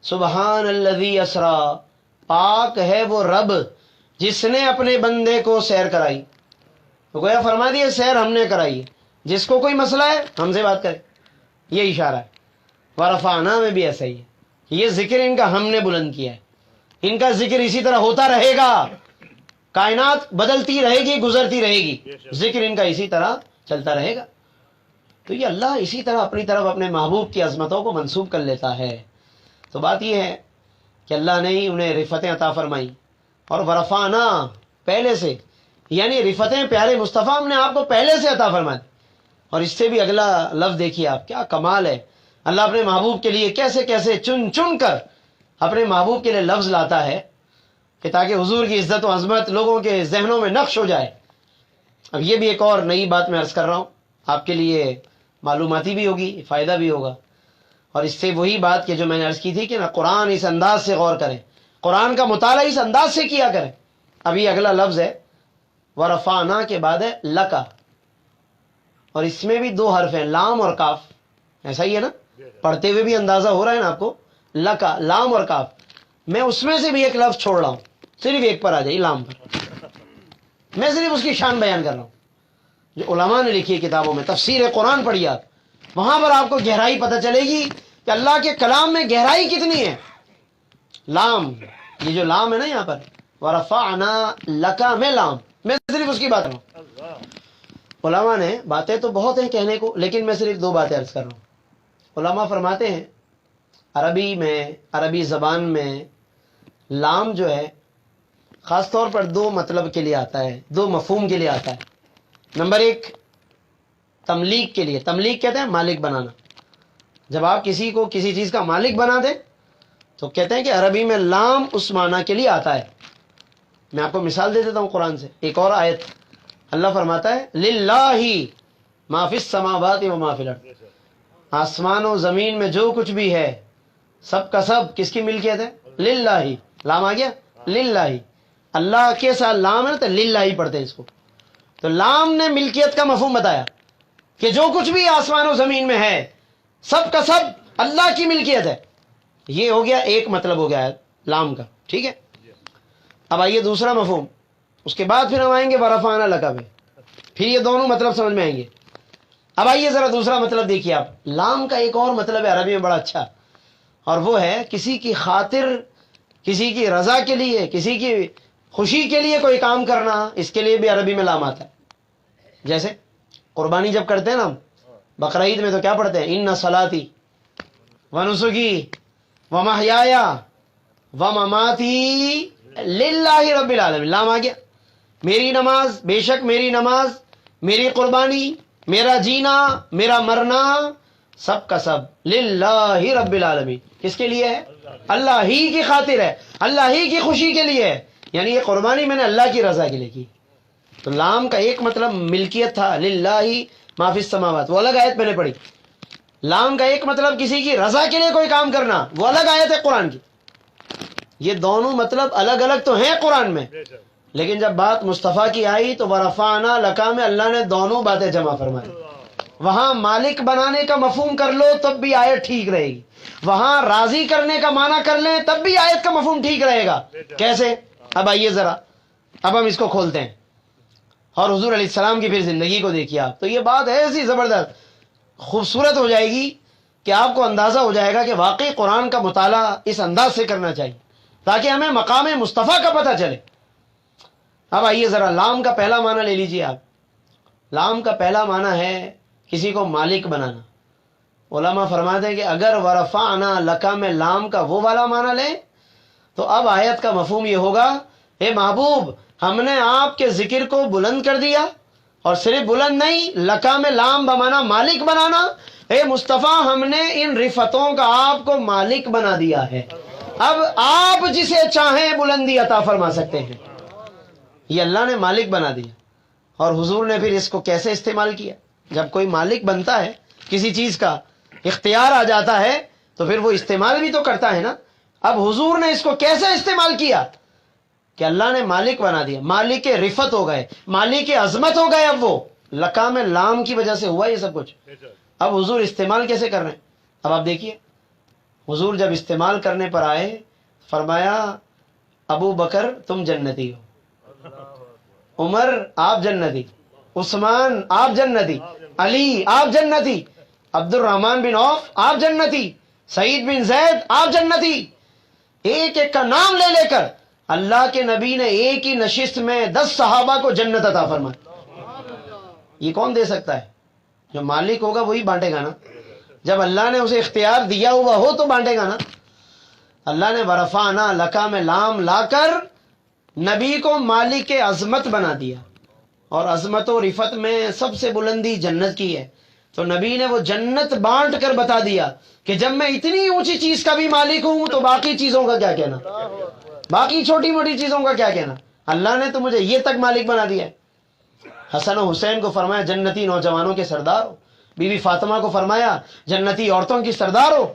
سبحان الذی اسرا, پاک ہے وہ رب جس نے اپنے بندے کو سیر کرائی. تو گویا فرما دیا سیر ہم نے کرائی ہے, جس کو کوئی مسئلہ ہے ہم سے بات کرے. یہ اشارہ ہے. ورفعنا میں بھی ایسا ہی ہے, یہ ذکر ان کا ہم نے بلند کیا ہے, ان کا ذکر اسی طرح ہوتا رہے گا. کائنات بدلتی رہے گی, گزرتی رہے گی, ذکر ان کا اسی طرح چلتا رہے گا. تو یہ اللہ اسی طرح اپنی طرف اپنے محبوب کی عظمتوں کو منسوب کر لیتا ہے. تو بات یہ ہے کہ اللہ نے ہی انہیں رفتیں عطا فرمائی. اور ورفعنا پہلے سے, یعنی رفتیں پیارے مصطفیٰ ہم نے آپ کو پہلے سے عطا فرمائی. اور اس سے بھی اگلا لفظ دیکھیے آپ, کیا کمال ہے. اللہ اپنے محبوب کے لیے کیسے کیسے چن کر اپنے محبوب کے لیے لفظ لاتا ہے کہ تاکہ حضور کی عزت و عظمت لوگوں کے ذہنوں میں نقش ہو جائے. اب یہ بھی ایک اور نئی بات میں عرض کر رہا ہوں, آپ کے لیے معلوماتی بھی ہوگی, فائدہ بھی ہوگا. اور اس سے وہی بات کہ جو میں نے عرض کی تھی کہ نا قرآن اس انداز سے غور کریں, قرآن کا مطالعہ اس انداز سے کیا کریں. ابھی اگلا لفظ ہے ورفعنا کے بعد ہے لکا, اور اس میں بھی 2 حرف ہیں, لام اور کاف. ایسا ہی ہے نا, پڑھتے ہوئے بھی اندازہ ہو رہا ہے نا آپ کو, لکا, لام اور کاف. میں اس میں سے بھی ایک لفظ چھوڑ رہا ہوں, صرف ایک پر آ جائیے, لام پر. میں صرف اس کی شان بیان کر رہا ہوں جو علماء نے لکھی ہے کتابوں میں. تفسیر قرآن پڑھیے آپ, وہاں پر آپ کو گہرائی پتہ چلے گی کہ اللہ کے کلام میں گہرائی کتنی ہے. لام, یہ جو لام ہے نا یہاں پر, ورفعنا لکا میں لام, میں صرف اس کی بات کر رہا ہوں. علماء نے باتیں تو بہت ہیں کہنے کو, لیکن میں صرف 2 باتیں عرض کر رہا ہوں. علماء فرماتے ہیں عربی میں, عربی زبان میں لام جو ہے خاص طور پر 2 مطلب کے لیے آتا ہے, 2 مفہوم کے لیے آتا ہے. نمبر 1 تملیک کے لیے. تملیک کہتے ہیں مالک بنانا. جب آپ کسی کو کسی چیز کا مالک بنا دیں تو کہتے ہیں کہ عربی میں لام اس معنی کے لیے آتا ہے. میں آپ کو مثال دے دیتا ہوں قرآن سے. ایک اور آیت اللہ فرماتا ہے للہ ما فی السماوات و ما فی الارض, آسمان و زمین میں جو کچھ بھی ہے سب کا سب کس کی ملکیت ہے, للہ. لام آ گیا, للہ. اللہ کے ساتھ لام ہے تو للہ ہی پڑھتے ہیں اس کو. تو لام نے ملکیت کا مفہوم بتایا کہ جو کچھ بھی آسمان و زمین میں ہے سب کا سب اللہ کی ملکیت ہے. یہ ہو گیا ایک مطلب ہو گیا ہے لام کا, ٹھیک ہے. اب آئیے دوسرا مفہوم, اس کے بعد پھر ہم آئیں گے ورفعنا لکا پہ, پھر یہ دونوں مطلب سمجھ میں آئیں گے. اب آئیے ذرا دوسرا مطلب دیکھیے آپ. لام کا ایک اور مطلب ہے عربی میں بڑا اچھا, اور وہ ہے کسی کی خاطر, کسی کی رضا کے لیے, کسی کی خوشی کے لیے کوئی کام کرنا، اس کے لیے بھی عربی میں لام آتا ہے. جیسے قربانی جب کرتے ہیں نا ہم بقرعید میں تو کیا پڑھتے ہیں؟ ان صلاتی ونسکی ومحیایا ومماتی للہ رب العالمین. لام آ گیا. میری نماز، بے شک میری نماز، میری قربانی، میرا جینا، میرا مرنا، سب کا سب للہ رب العالمین. کس کے لیے ہے؟ اللہ ہی کی خاطر ہے، اللہ ہی کی خوشی کے لیے ہے. یعنی یہ قربانی میں نے اللہ کی رضا کے لیے کی. تو لام کا ایک مطلب ملکیت تھا، للہ ما فی السماوات، وہ الگ آیت میں نے پڑھی. لام کا ایک مطلب کسی کی رضا کے لیے کوئی کام کرنا، وہ الگ آیت ہے قرآن کی. یہ دونوں مطلب الگ الگ تو ہیں قرآن میں، لیکن جب بات مصطفیٰ کی آئی تو ورفعنا لکا میں اللہ نے دونوں باتیں جمع فرمائی. وہاں مالک بنانے کا مفہوم کر لو تب بھی آیت ٹھیک رہے گی، وہاں راضی کرنے کا معنی کر لیں تب بھی آیت کا مفہوم ٹھیک رہے گا. کیسے؟ اب آئیے ذرا، اب ہم اس کو کھولتے ہیں اور حضور علیہ السلام کی پھر زندگی کو دیکھیے آپ. تو یہ بات ایسی زبردست خوبصورت ہو جائے گی کہ آپ کو اندازہ ہو جائے گا کہ واقعی قرآن کا مطالعہ اس انداز سے کرنا چاہیے تاکہ ہمیں مقام مصطفیٰ کا پتہ چلے. اب آئیے ذرا لام کا پہلا معنی لے لیجیے آپ. لام کا پہلا معنی ہے کسی کو مالک بنانا. علماء فرماتے ہیں کہ اگر ورفعنا لکا میں لام کا وہ والا معنی لیں تو اب آیت کا مفہوم یہ ہوگا، اے محبوب ہم نے آپ کے ذکر کو بلند کر دیا، اور صرف بلند نہیں، لکا میں لام بمانا مالک بنانا. اے مصطفیٰ ہم نے ان رفتوں کا آپ کو مالک بنا دیا ہے، اب آپ جسے چاہیں بلندی عطا فرما سکتے ہیں. یہ اللہ نے مالک بنا دیا. اور حضور نے پھر اس کو کیسے استعمال کیا؟ جب کوئی مالک بنتا ہے کسی چیز کا، اختیار آ جاتا ہے تو پھر وہ استعمال بھی تو کرتا ہے نا. اب حضور نے اس کو کیسے استعمال کیا کہ اللہ نے مالک بنا دیا، مالک رفت ہو گئے، مالک عظمت ہو گئے. اب وہ لکام لام کی وجہ سے ہوا یہ سب کچھ. اب حضور استعمال کیسے کر رہے ہیں؟ اب آپ دیکھیے، حضور جب استعمال کرنے پر آئے فرمایا ابو بکر تم جنتی ہو، عمر آپ جنتی، عثمان آپ جنتی، علی آپ جنتی، عبد الرحمن بن عوف آپ جنتی، سعید بن زید آپ جنتی. ایک ایک کا نام لے لے کر اللہ کے نبی نے ایک ہی نشست میں 10 صحابہ کو جنت عطا فرمائی. یہ کون دے سکتا ہے؟ جو مالک ہوگا وہی بانٹے گا نا. جب اللہ نے اسے اختیار دیا ہوا ہو تو بانٹے گا نا. اللہ نے ورفعنا لکا میں لام لا کر نبی کو مالک عظمت بنا دیا، اور عظمت و رفت میں سب سے بلندی جنت کی ہے. تو نبی نے وہ جنت بانٹ کر بتا دیا کہ جب میں اتنی اونچی چیز کا بھی مالک ہوں تو باقی چیزوں کا کیا کہنا، باقی چھوٹی موٹی چیزوں کا کیا کہنا. اللہ نے تو مجھے یہ تک مالک بنا دیا ہے. حسن و حسین کو فرمایا جنتی نوجوانوں کے سردار ہو، بی بی فاطمہ کو فرمایا جنتی عورتوں کی سردار ہو.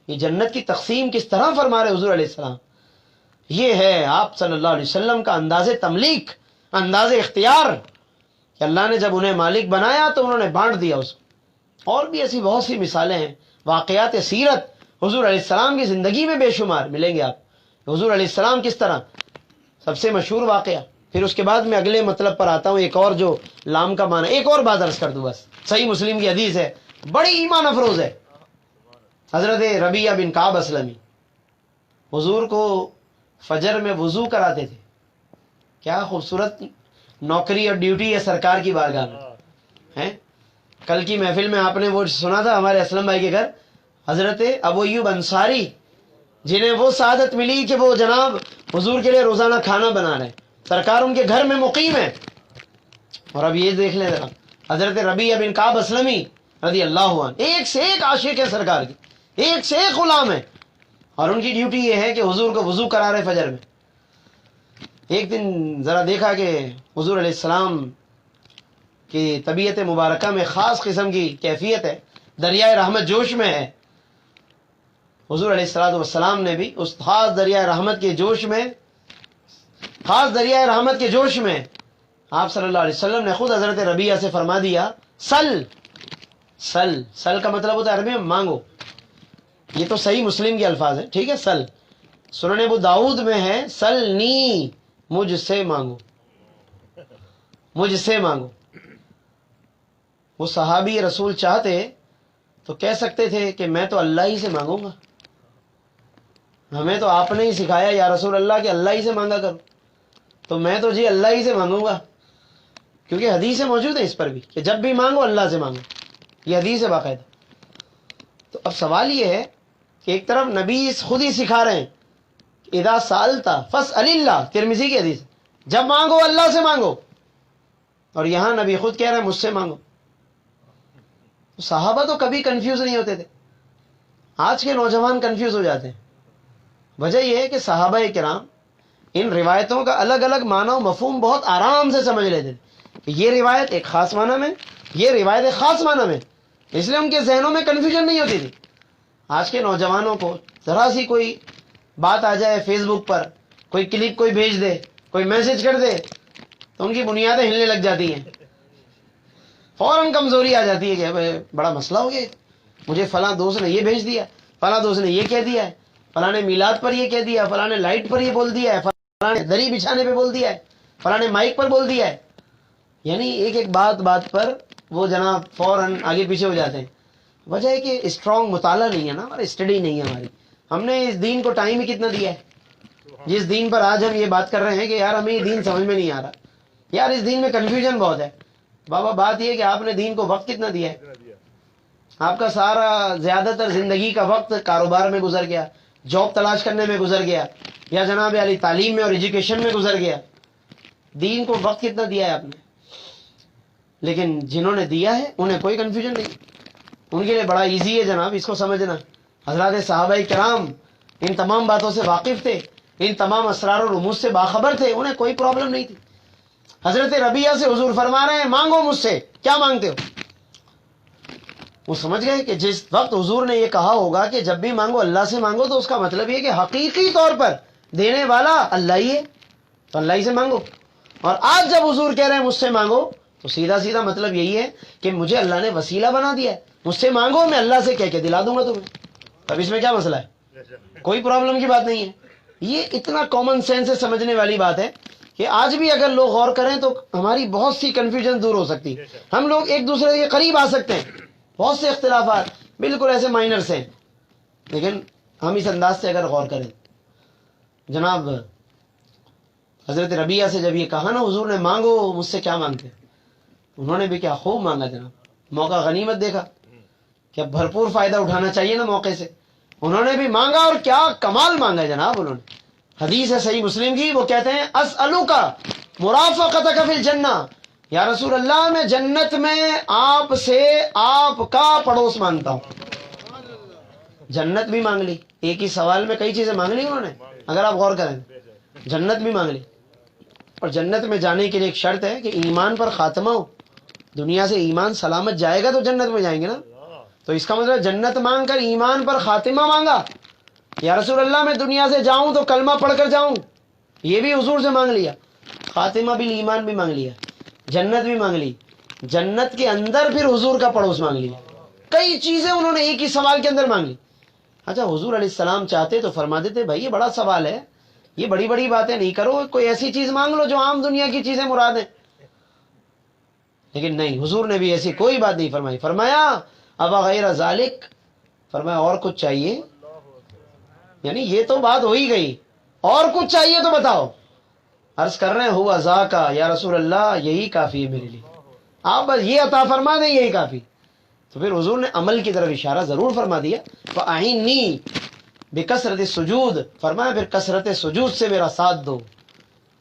یہ جنت کی تقسیم کس طرح فرما رہے حضور علیہ السلام. یہ ہے آپ صلی اللہ علیہ وسلم کا انداز تملیک، انداز اختیار کہ اللہ نے جب انہیں مالک بنایا تو انہوں نے بانٹ دیا اس کو. اور بھی ایسی بہت سی مثالیں ہیں، واقعات سیرت حضور علیہ السلام کی زندگی میں بے شمار ملیں گے آپ. حضور علیہ السلام کس طرح، سب سے مشہور واقعہ. پھر اس کے بعد میں اگلے مطلب پر آتا ہوں، ایک اور جو لام کا معنی، ایک اور بات عرض کر دوں بس. صحیح مسلم کی حدیث ہے، بڑی ایمان افروز ہے. حضرت ربیعہ بن کعب اسلمی حضور کو فجر میں وضو کراتے تھے. کیا خوبصورت نوکری اور ڈیوٹی ہے سرکار کی بارگاہ میں. کل کی محفل میں آپ نے وہ سنا تھا ہمارے اسلم بھائی کے گھر حضرت ابو ایوب انصاری، جنہیں وہ سعادت ملی کہ وہ جناب حضور کے لیے روزانہ کھانا بنا رہے ہیں، سرکار ان کے گھر میں مقیم ہے. اور اب یہ دیکھ لیں ذرا، حضرت ربیعہ بن کعب اسلمی رضی اللہ عنہ ایک سے ایک عاشق ہے سرکار کی، ایک سے ایک غلام ہے، اور ان کی ڈیوٹی یہ ہے کہ حضور کو وضو کرا رہے فجر میں. ایک دن ذرا دیکھا کہ حضور علیہ السلام کی طبیعت مبارکہ میں خاص قسم کی کیفیت ہے، دریائے رحمت جوش میں ہے. حضور علیہ السلام نے بھی اس خاص دریائے رحمت کے جوش میں، خاص دریائے رحمت کے جوش میں آپ صلی اللہ علیہ وسلم نے خود حضرت ربیعہ سے فرما دیا سل. سل سل کا مطلب ہوتا ہے عربی میں مانگو. یہ تو صحیح مسلم کے الفاظ ہیں، ٹھیک ہے. سل سنن ابو داؤد میں ہے سلنی، مجھ سے مانگو، مجھ سے مانگو. وہ صحابی رسول چاہتے تو کہہ سکتے تھے کہ میں تو اللہ ہی سے مانگوں گا، ہمیں تو آپ نے ہی سکھایا یا رسول اللہ کہ اللہ ہی سے مانگا کرو. تو میں تو جی اللہ ہی سے مانگوں گا، کیونکہ حدیث موجود ہے اس پر بھی کہ جب بھی مانگو اللہ سے مانگو، یہ حدیث ہے باقاعدہ۔ تو اب سوال یہ ہے کہ ایک طرف نبی خود ہی سکھا رہے ہیں اذا سالتا فاسأل اللہ، ترمذی کی حدیث، جب مانگو اللہ سے مانگو، اور یہاں نبی خود کہہ رہے ہیں مجھ سے مانگو۔ تو صحابہ تو کبھی کنفیوز نہیں ہوتے تھے، آج کے نوجوان کنفیوز ہو جاتے ہیں۔ وجہ یہ ہے کہ صحابہ کرام ان روایتوں کا الگ الگ معنی و مفہوم بہت آرام سے سمجھ لیتے تھے کہ یہ روایت ایک خاص معنی میں، یہ روایت ایک خاص معنی میں، اس لیے ان کے ذہنوں میں کنفیوژن نہیں ہوتی تھی۔ آج کے نوجوانوں کو ذرا سی کوئی بات آ جائے فیس بک پر، کوئی کلپ کوئی بھیج دے، کوئی میسج کر دے، تو ان کی بنیادیں ہلنے لگ جاتی ہیں، فوراً کمزوری آ جاتی ہے کہ بڑا مسئلہ ہو گیا، مجھے فلاں دوست نے یہ بھیج دیا، فلاں دوست نے یہ کہہ دیا ہے، فلاں نے میلاد پر یہ کہہ دیا، فلاں نے لائٹ پر یہ بول دیا ہے، فلاں نے دری بچھانے پہ بول دیا ہے، فلاں نے مائک پر بول دیا ہے۔ یعنی ایک ایک بات پر وہ جناب فوراً آگے پیچھے ہو جاتے ہیں۔ وجہ ہے کہ اسٹرانگ مطالعہ نہیں ہے نا ہمارا، اسٹڈی نہیں ہے ہماری، ہم نے اس دین کو ٹائم ہی کتنا دیا ہے۔ جس دین پر آج ہم یہ بات کر رہے ہیں کہ یار ہمیں یہ دین سمجھ میں نہیں آ رہا، یار اس دین میں کنفیوژن بہت ہے۔ بابا بات یہ ہے کہ آپ نے دین کو وقت کتنا دیا ہے؟ آپ کا سارا زیادہ تر زندگی کا وقت کاروبار میں گزر گیا، جاب تلاش کرنے میں گزر گیا، یا جناب علی تعلیم میں اور ایجوکیشن میں گزر گیا۔ دین کو وقت کتنا دیا ہے آپ نے؟ لیکن جنہوں نے دیا ہے انہیں کوئی کنفیوژن نہیں، ان کے لیے بڑا ایزی ہے جناب اس کو سمجھنا۔ حضرات صحابہ کرام ان تمام باتوں سے واقف تھے، ان تمام اسرار و رموز سے باخبر تھے، انہیں کوئی پرابلم نہیں تھی۔ حضرت ربیعہ سے حضور فرما رہے ہیں مانگو مجھ سے، کیا مانگتے ہو؟ وہ سمجھ گئے کہ جس وقت حضور نے یہ کہا ہوگا کہ جب بھی مانگو اللہ سے مانگو، تو اس کا مطلب یہ کہ حقیقی طور پر دینے والا اللہ ہی ہے، تو اللہ ہی سے مانگو۔ اور آج جب حضور کہہ رہے ہیں مجھ سے مانگو، تو سیدھا سیدھا مطلب یہی ہے کہ مجھے اللہ نے وسیلہ بنا دیا ہے، مجھ سے مانگو میں اللہ سے کہہ کے دلا دوں گا تمہیں۔ اب اس میں کیا مسئلہ ہے؟ کوئی پرابلم کی بات نہیں ہے۔ یہ اتنا کامن سینس سے سمجھنے والی بات ہے کہ آج بھی اگر لوگ غور کریں تو ہماری بہت سی کنفیوژن دور ہو سکتی ہے، ہم لوگ ایک دوسرے کے قریب آ سکتے ہیں۔ بہت سے اختلافات بالکل ایسے مائنرس ہیں، لیکن ہم اس انداز سے اگر غور کریں، جناب حضرت ربیعہ سے جب یہ کہا نا حضور نے مانگو مجھ سے، کیا مانگتے، انہوں نے بھی کیا خوب مانگا جناب، موقع غنیمت دیکھا کہ اب بھرپور فائدہ اٹھانا چاہیے نا موقع سے، انہوں نے بھی مانگا اور کیا کمال مانگا جناب انہوں نے۔ حدیث ہے صحیح مسلم کی، وہ کہتے ہیں اسألوک مرافقتک فی الجنہ، یا رسول اللہ میں جنت میں آپ سے آپ کا پڑوس مانگتا ہوں۔ جنت بھی مانگ لی، ایک ہی سوال میں کئی چیزیں مانگ لی انہوں نے، اگر آپ غور کریں جنت بھی مانگ لی، اور جنت میں جانے کے لیے ایک شرط ہے کہ ایمان پر خاتمہ ہو، دنیا سے ایمان سلامت جائے گا تو جنت میں جائیں گے نا۔ تو اس کا مطلب جنت مانگ کر ایمان پر خاتمہ مانگا، یا رسول اللہ میں دنیا سے جاؤں تو کلمہ پڑھ کر جاؤں، یہ بھی حضور سے مانگ لیا، خاتمہ بھی ایمان بھی مانگ لیا، جنت بھی مانگ لی، جنت کے اندر پھر حضور کا پڑوس مانگ لیا، کئی چیزیں انہوں نے ایک ہی سوال کے اندر مانگ لی۔ اچھا حضور علیہ السلام چاہتے تو فرما دیتے بھائی یہ بڑا سوال ہے، یہ بڑی بڑی باتیں نہیں کرو، کوئی ایسی چیز مانگ لو جو عام دنیا کی چیزیں مراد ہیں، لیکن نہیں، حضور نے بھی ایسی کوئی بات نہیں فرمائی۔ فرمایا ابا غیر ذالک، فرمایا اور کچھ چاہیے، یعنی یہ تو بات ہو ہی گئی، اور کچھ چاہیے تو بتاؤ۔ عرض کر رہے ہیں ہوا ذاکا یا رسول اللہ، یہی کافی ہے میرے لیے، آپ بس یہ عطا فرما دیں یہی کافی۔ تو پھر حضور نے عمل کی طرف اشارہ ضرور فرما دیا، فَأَعِنِّي بِكَثْرَةِ السُّجُودِ، فرمایا پھر کثرت سجود سے میرا ساتھ دو،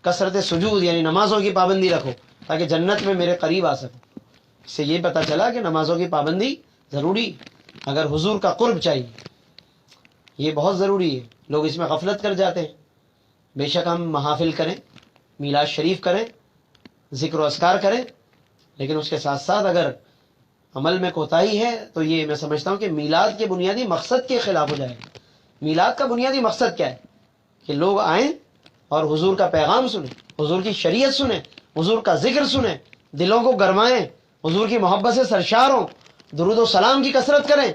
کثرت سجود یعنی نمازوں کی پابندی رکھو تاکہ جنت میں میرے قریب آ سکو۔ اس سے یہ پتہ چلا کہ نمازوں کی پابندی ضروری، اگر حضور کا قرب چاہیے یہ بہت ضروری ہے، لوگ اس میں غفلت کر جاتے ہیں۔ بے شک ہم محافل کریں، میلاد شریف کریں، ذکر و اذکار کریں، لیکن اس کے ساتھ ساتھ اگر عمل میں کوتاہی ہے تو یہ میں سمجھتا ہوں کہ میلاد کے بنیادی مقصد کے خلاف ہو جائے گا۔ میلاد کا بنیادی مقصد کیا ہے؟ کہ لوگ آئیں اور حضور کا پیغام سنیں، حضور کی شریعت سنیں، حضور کا ذکر سنیں، دلوں کو گرمائیں، حضور کی محبت سے سرشار ہوں، درود و سلام کی کثرت کریں،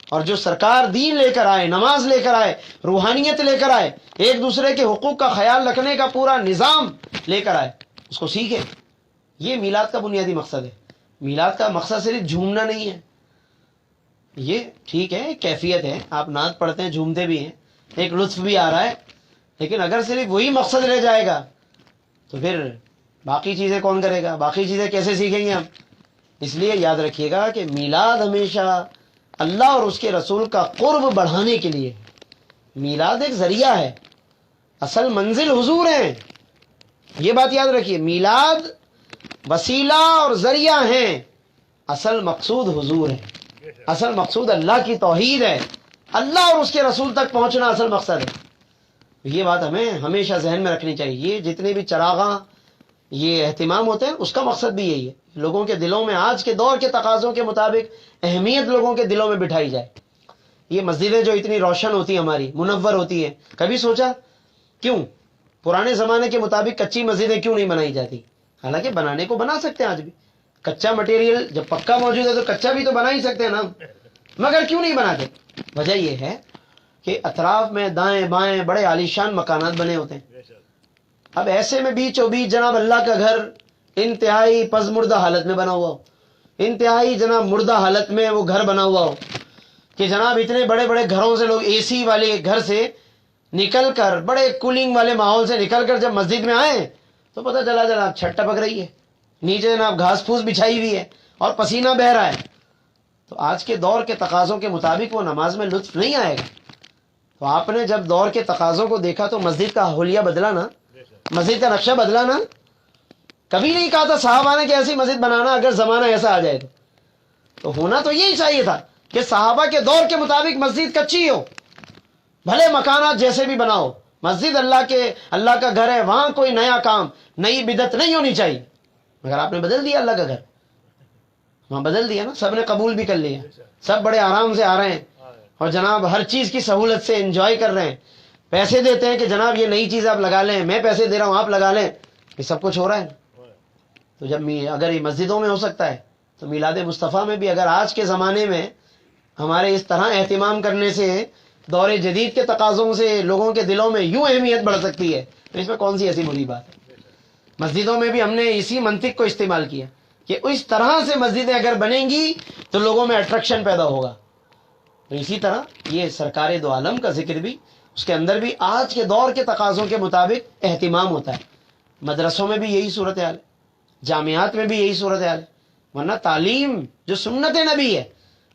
اور جو سرکار دین لے کر آئے، نماز لے کر آئے، روحانیت لے کر آئے، ایک دوسرے کے حقوق کا خیال رکھنے کا پورا نظام لے کر آئے، اس کو سیکھیں۔ یہ میلاد کا بنیادی مقصد ہے۔ میلاد کا مقصد صرف جھومنا نہیں ہے، یہ ٹھیک ہے کیفیت ہے، آپ نعت پڑھتے ہیں جھومتے بھی ہیں، ایک لطف بھی آ رہا ہے، لیکن اگر صرف وہی مقصد رہ جائے گا تو پھر باقی چیزیں کون کرے گا؟ باقی چیزیں کیسے سیکھیں گے ہم؟ اس لیے یاد رکھیے گا کہ میلاد ہمیشہ اللہ اور اس کے رسول کا قرب بڑھانے کے لیے. میلاد ایک ذریعہ ہے، اصل منزل حضور ہیں. یہ بات یاد رکھیے، میلاد وسیلہ اور ذریعہ ہیں، اصل مقصود حضور ہے، اصل مقصود اللہ کی توحید ہے، اللہ اور اس کے رسول تک پہنچنا اصل مقصد ہے. یہ بات ہمیں ہمیشہ ذہن میں رکھنی چاہیے. یہ جتنے بھی چراغاں یہ اہتمام ہوتے ہیں اس کا مقصد بھی یہی ہے، لوگوں کے دلوں میں آج کے دور کے تقاضوں کے مطابق اہمیت لوگوں کے دلوں میں بٹھائی جائے. یہ مسجدیں جو اتنی روشن ہوتی ہیں، ہماری منور ہوتی ہیں، کبھی سوچا کیوں پرانے زمانے کے مطابق کچی مسجدیں کیوں نہیں بنائی جاتی؟ حالانکہ بنانے کو بنا سکتے ہیں آج بھی، کچا مٹیریل جب پکا موجود ہے تو کچا بھی تو بنا ہی سکتے ہیں نا، مگر کیوں نہیں بناتے؟ وجہ یہ ہے کہ اطراف میں دائیں بائیں بڑے عالیشان مکانات بنے ہوتے ہیں. اب ایسے میں بیچوں بیچ جناب اللہ کا گھر انتہائی پز مردہ حالت میں بنا ہوا ہو، انتہائی جناب مردہ حالت میں وہ گھر بنا ہوا ہو کہ جناب اتنے بڑے بڑے گھروں سے لوگ اے سی والے گھر سے نکل کر، بڑے کولنگ والے ماحول سے نکل کر جب مسجد میں آئے تو پتہ چلا جناب چھت ٹپک رہی ہے، نیچے جناب گھاس پھوس بچھائی ہوئی ہے اور پسینہ بہہ رہا ہے. تو آج کے دور کے تقاضوں کے مطابق وہ نماز میں لطف نہیں آئے گا. تو آپ نے جب دور کے تقاضوں کو دیکھا تو مسجد کا حلیہ بدلا نا، مسجد کا نقشہ بدلا نا. کبھی نہیں کہا تھا صحابہ نے کہ ایسی مسجد بنانا اگر زمانہ ایسا آ جائے تو ہونا تو یہی چاہیے تھا کہ صحابہ کے دور کے مطابق مسجد کچی ہو، بھلے مکانات جیسے بھی بناؤ، مسجد اللہ کا گھر ہے، وہاں کوئی نیا کام نئی بدعت نہیں ہونی چاہیے. مگر آپ نے بدل دیا اللہ کا گھر، وہاں بدل دیا نا، سب نے قبول بھی کر لیا، سب بڑے آرام سے آ رہے ہیں اور جناب ہر چیز کی سہولت سے انجوائے کر رہے ہیں. پیسے دیتے ہیں کہ جناب یہ نئی چیز آپ لگا لیں، میں پیسے دے رہا ہوں آپ لگا لیں، یہ سب کچھ ہو رہا ہے. تو جب اگر یہ مسجدوں میں ہو سکتا ہے تو میلاد مصطفیٰ میں بھی اگر آج کے زمانے میں ہمارے اس طرح اہتمام کرنے سے دور جدید کے تقاضوں سے لوگوں کے دلوں میں یوں اہمیت بڑھ سکتی ہے تو اس میں کون سی ایسی بری بات ہے؟ مسجدوں میں بھی ہم نے اسی منطق کو استعمال کیا کہ اس طرح سے مسجدیں اگر بنیں گی تو لوگوں میں اٹریکشن پیدا ہوگا. تو اسی طرح یہ سرکار دو عالم کا ذکر بھی، اس کے اندر بھی آج کے دور کے تقاضوں کے مطابق اہتمام ہوتا ہے. مدرسوں میں بھی یہی صورتحال ہے، جامعات میں بھی یہی صورتحال ہے. ورنہ تعلیم جو سنت نبی ہے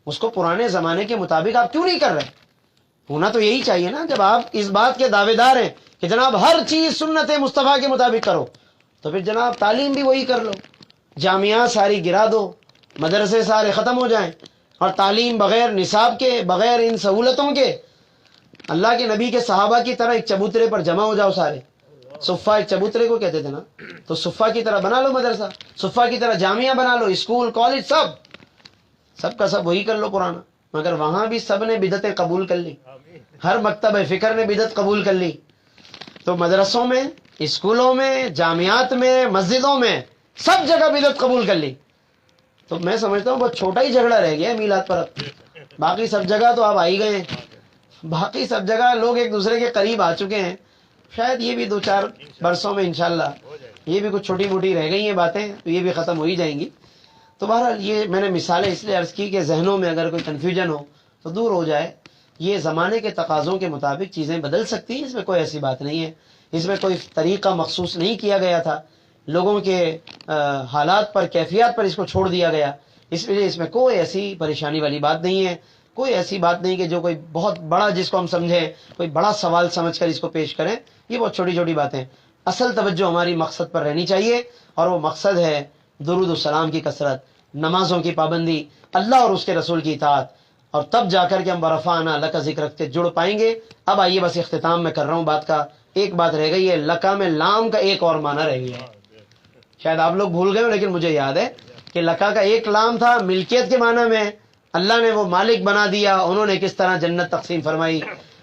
اس کو پرانے زمانے کے مطابق آپ کیوں نہیں کر رہے؟ ہونا تو یہی چاہیے نا. جب آپ اس بات کے دعوے دار ہیں کہ جناب ہر چیز سنت مصطفیٰ کے مطابق کرو تو پھر جناب تعلیم بھی وہی کر لو، جامعات ساری گرا دو، مدرسے سارے ختم ہو جائیں اور تعلیم بغیر نصاب کے، بغیر ان سہولتوں کے، اللہ کے نبی کے صحابہ کی طرح ایک چبوترے پر جمع ہو جاؤ سارے. صفہ ایک چبوترے کو کہتے تھے نا، تو صفہ کی طرح بنا لو مدرسہ، صفہ کی طرح جامعہ بنا لو، اسکول کالج سب کا سب وہی کر لو پرانا. مگر وہاں بھی سب نے بدعتیں قبول کر لی، ہر مکتب فکر نے بدعت قبول کر لی. تو مدرسوں میں، اسکولوں میں، جامعات میں، مسجدوں میں سب جگہ بدعت قبول کر لی. تو میں سمجھتا ہوں بہت چھوٹا ہی جھگڑا رہ گیا ہے میلاد پر. باقی سب جگہ تو آپ آ ہی گئے ہیں، باقی سب جگہ لوگ ایک دوسرے کے قریب آ چکے ہیں. شاید یہ بھی 2-4 برسوں میں انشاءاللہ یہ بھی کچھ چھوٹی موٹی رہ گئی ہیں باتیں تو یہ بھی ختم ہو ہی جائیں گی. تو بہرحال یہ میں نے مثالیں اس لیے عرض کی کہ ذہنوں میں اگر کوئی کنفیوژن ہو تو دور ہو جائے. یہ زمانے کے تقاضوں کے مطابق چیزیں بدل سکتی ہیں، اس میں کوئی ایسی بات نہیں ہے، اس میں کوئی طریقہ مخصوص نہیں کیا گیا تھا، لوگوں کے حالات پر، کیفیات پر اس کو چھوڑ دیا گیا. اس لیے اس میں کوئی ایسی پریشانی والی بات نہیں ہے، کوئی ایسی بات نہیں کہ جو کوئی بہت بڑا جس کو ہم سمجھیں، کوئی بڑا سوال سمجھ کر اس کو پیش کریں. یہ بہت چھوٹی چھوٹی باتیں. اصل توجہ ہماری مقصد پر رہنی چاہیے اور وہ مقصد ہے درود و سلام کی کثرت، نمازوں کی پابندی، اللہ اور اس کے رسول کی اطاعت. اور تب جا کر کے ہم ورفعنا لک ذکرک کے جڑ پائیں گے. اب آئیے بس اختتام میں کر رہا ہوں بات کا، ایک بات رہ گئی ہے، لکا میں لام کا ایک اور معنی رہ گیا ہے. شاید آپ لوگ بھول گئے ہو لیکن مجھے یاد ہے کہ لکا کا ایک لام تھا ملکیت کے معنی میں، اللہ نے وہ مالک بنا دیا، انہوں نے کس طرح جنت تقسیم فرمائی.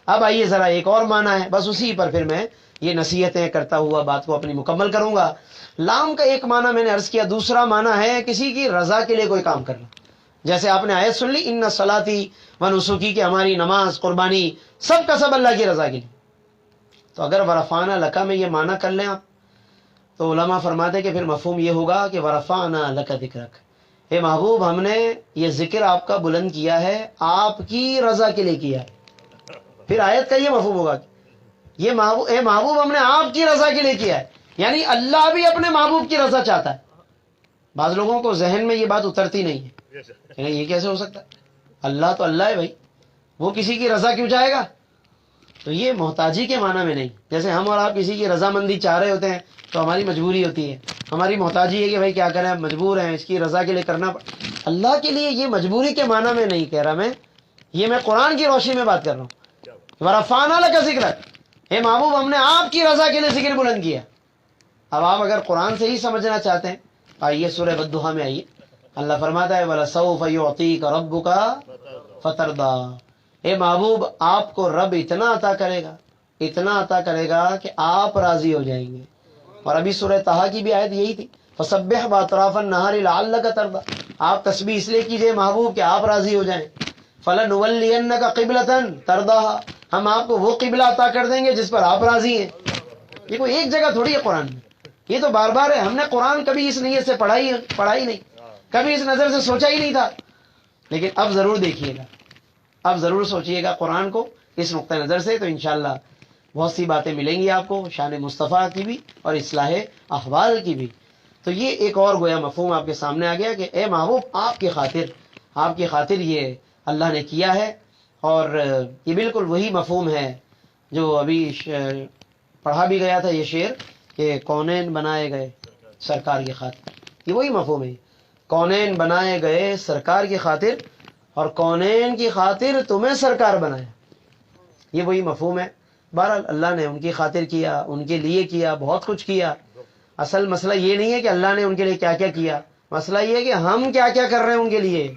اب آئیے ذرا ایک اور معنی ہے، بس اسی پر پھر میں یہ نصیحتیں کرتا ہوا بات کو اپنی مکمل کروں گا. لام کا ایک معنی میں نے عرض کیا، دوسرا معنی ہے کسی کی رضا کے لیے کوئی کام کرنا. جیسے آپ نے آیت سن لی، ان صلاتی و نسکی، کہ ہماری نماز، قربانی سب کا سب اللہ کی رضا کے لیے. تو اگر ورفعنا لکا میں یہ معنی کر لیں آپ تو علماء فرماتے ہیں کہ پھر مفہوم یہ ہوگا کہ ورفعنا لک ذکرک، اے محبوب ہم نے یہ ذکر آپ کا بلند کیا ہے، آپ کی رضا کے لیے کیا ہے. پھر آیت کا یہ مفہوم ہوگا، اے محبوب ہم نے آپ کی رضا کے لیے کیا ہے. یعنی اللہ بھی اپنے محبوب کی رضا چاہتا ہے. بعض لوگوں کو ذہن میں یہ بات اترتی نہیں ہے کہ یہ کیسے ہو سکتا ہے, اللہ تو اللہ ہے بھائی, وہ کسی کی رضا کیوں چاہے گا؟ تو یہ محتاجی کے معنی میں نہیں. جیسے ہم اور آپ کسی کی رضامندی چاہ رہے ہوتے ہیں تو ہماری مجبوری ہوتی ہے, ہماری محتاجی ہے کہ بھائی کیا کریں, مجبور ہیں, اس کی رضا کے لیے کرنا اللہ کے لیے یہ مجبوری کے معنی میں نہیں کہہ رہا میں, یہ میں قرآن کی روشنی میں بات کر رہا ہوں. ورفعنا لک ذکرک, اے محبوب ہم نے آپ کی رضا کے لیے ذکر بلند کیا. اب آپ اگر قرآن سے ہی سمجھنا چاہتے ہیں آئیے سورہ والضحیٰ میں آئیے. اللہ فرماتا ہے وَلَسَوْفَ يُعْطِيكَ رَبُّكَ فَتَرْضَىٰ, اے محبوب آپ کو رب اتنا عطا کرے گا کہ آپ راضی ہو جائیں گے. اور ابھی سورہ طٰہٰ کی بھی آیت یہی تھی, فَسَبِّحْ بِأَطْرَافِ النَّهَارِ لَعَلَّكَ تَرْضَىٰ, آپ تسبیح اس لیے کیجئے محبوب کہ آپ راضی ہو جائیں. فَلَنُوَلِّيَنَّكَ قِبْلَةً تَرْضَاهَا, ہم آپ کو وہ قبلہ عطا کر دیں گے جس پر آپ راضی ہیں. یہ کوئی ایک جگہ تھوڑی ہے قرآن میں, یہ تو بار بار ہے. ہم نے قرآن کبھی اس نیت سے پڑھا ہی نہیں, کبھی اس نظر سے سوچا ہی نہیں تھا. لیکن اب ضرور دیکھیے گا, اب ضرور سوچیے گا قرآن کو اس نقطہ نظر سے, تو انشاءاللہ بہت سی باتیں ملیں گی آپ کو شان مصطفیٰ کی بھی اور اصلاح احوال کی بھی. تو یہ ایک اور گویا مفہوم آپ کے سامنے آ گیا کہ اے محبوب آپ کی خاطر یہ اللہ نے کیا ہے. اور یہ بالکل وہی مفہوم ہے جو ابھی پڑھا بھی گیا تھا یہ شعر کہ کونین بنائے گئے سرکار کی خاطر, یہ وہی مفہوم ہے. کونین بنائے گئے سرکار کی خاطر اور کونین کی خاطر تمہیں سرکار بنایا, یہ وہی مفہوم ہے. بہرحال اللہ نے ان کی خاطر کیا, ان کے لیے کیا, بہت کچھ کیا. اصل مسئلہ یہ نہیں ہے کہ اللہ نے ان کے لیے کیا کیا کیا, مسئلہ یہ ہے کہ ہم کیا کیا کر رہے ہیں ان کے لیے,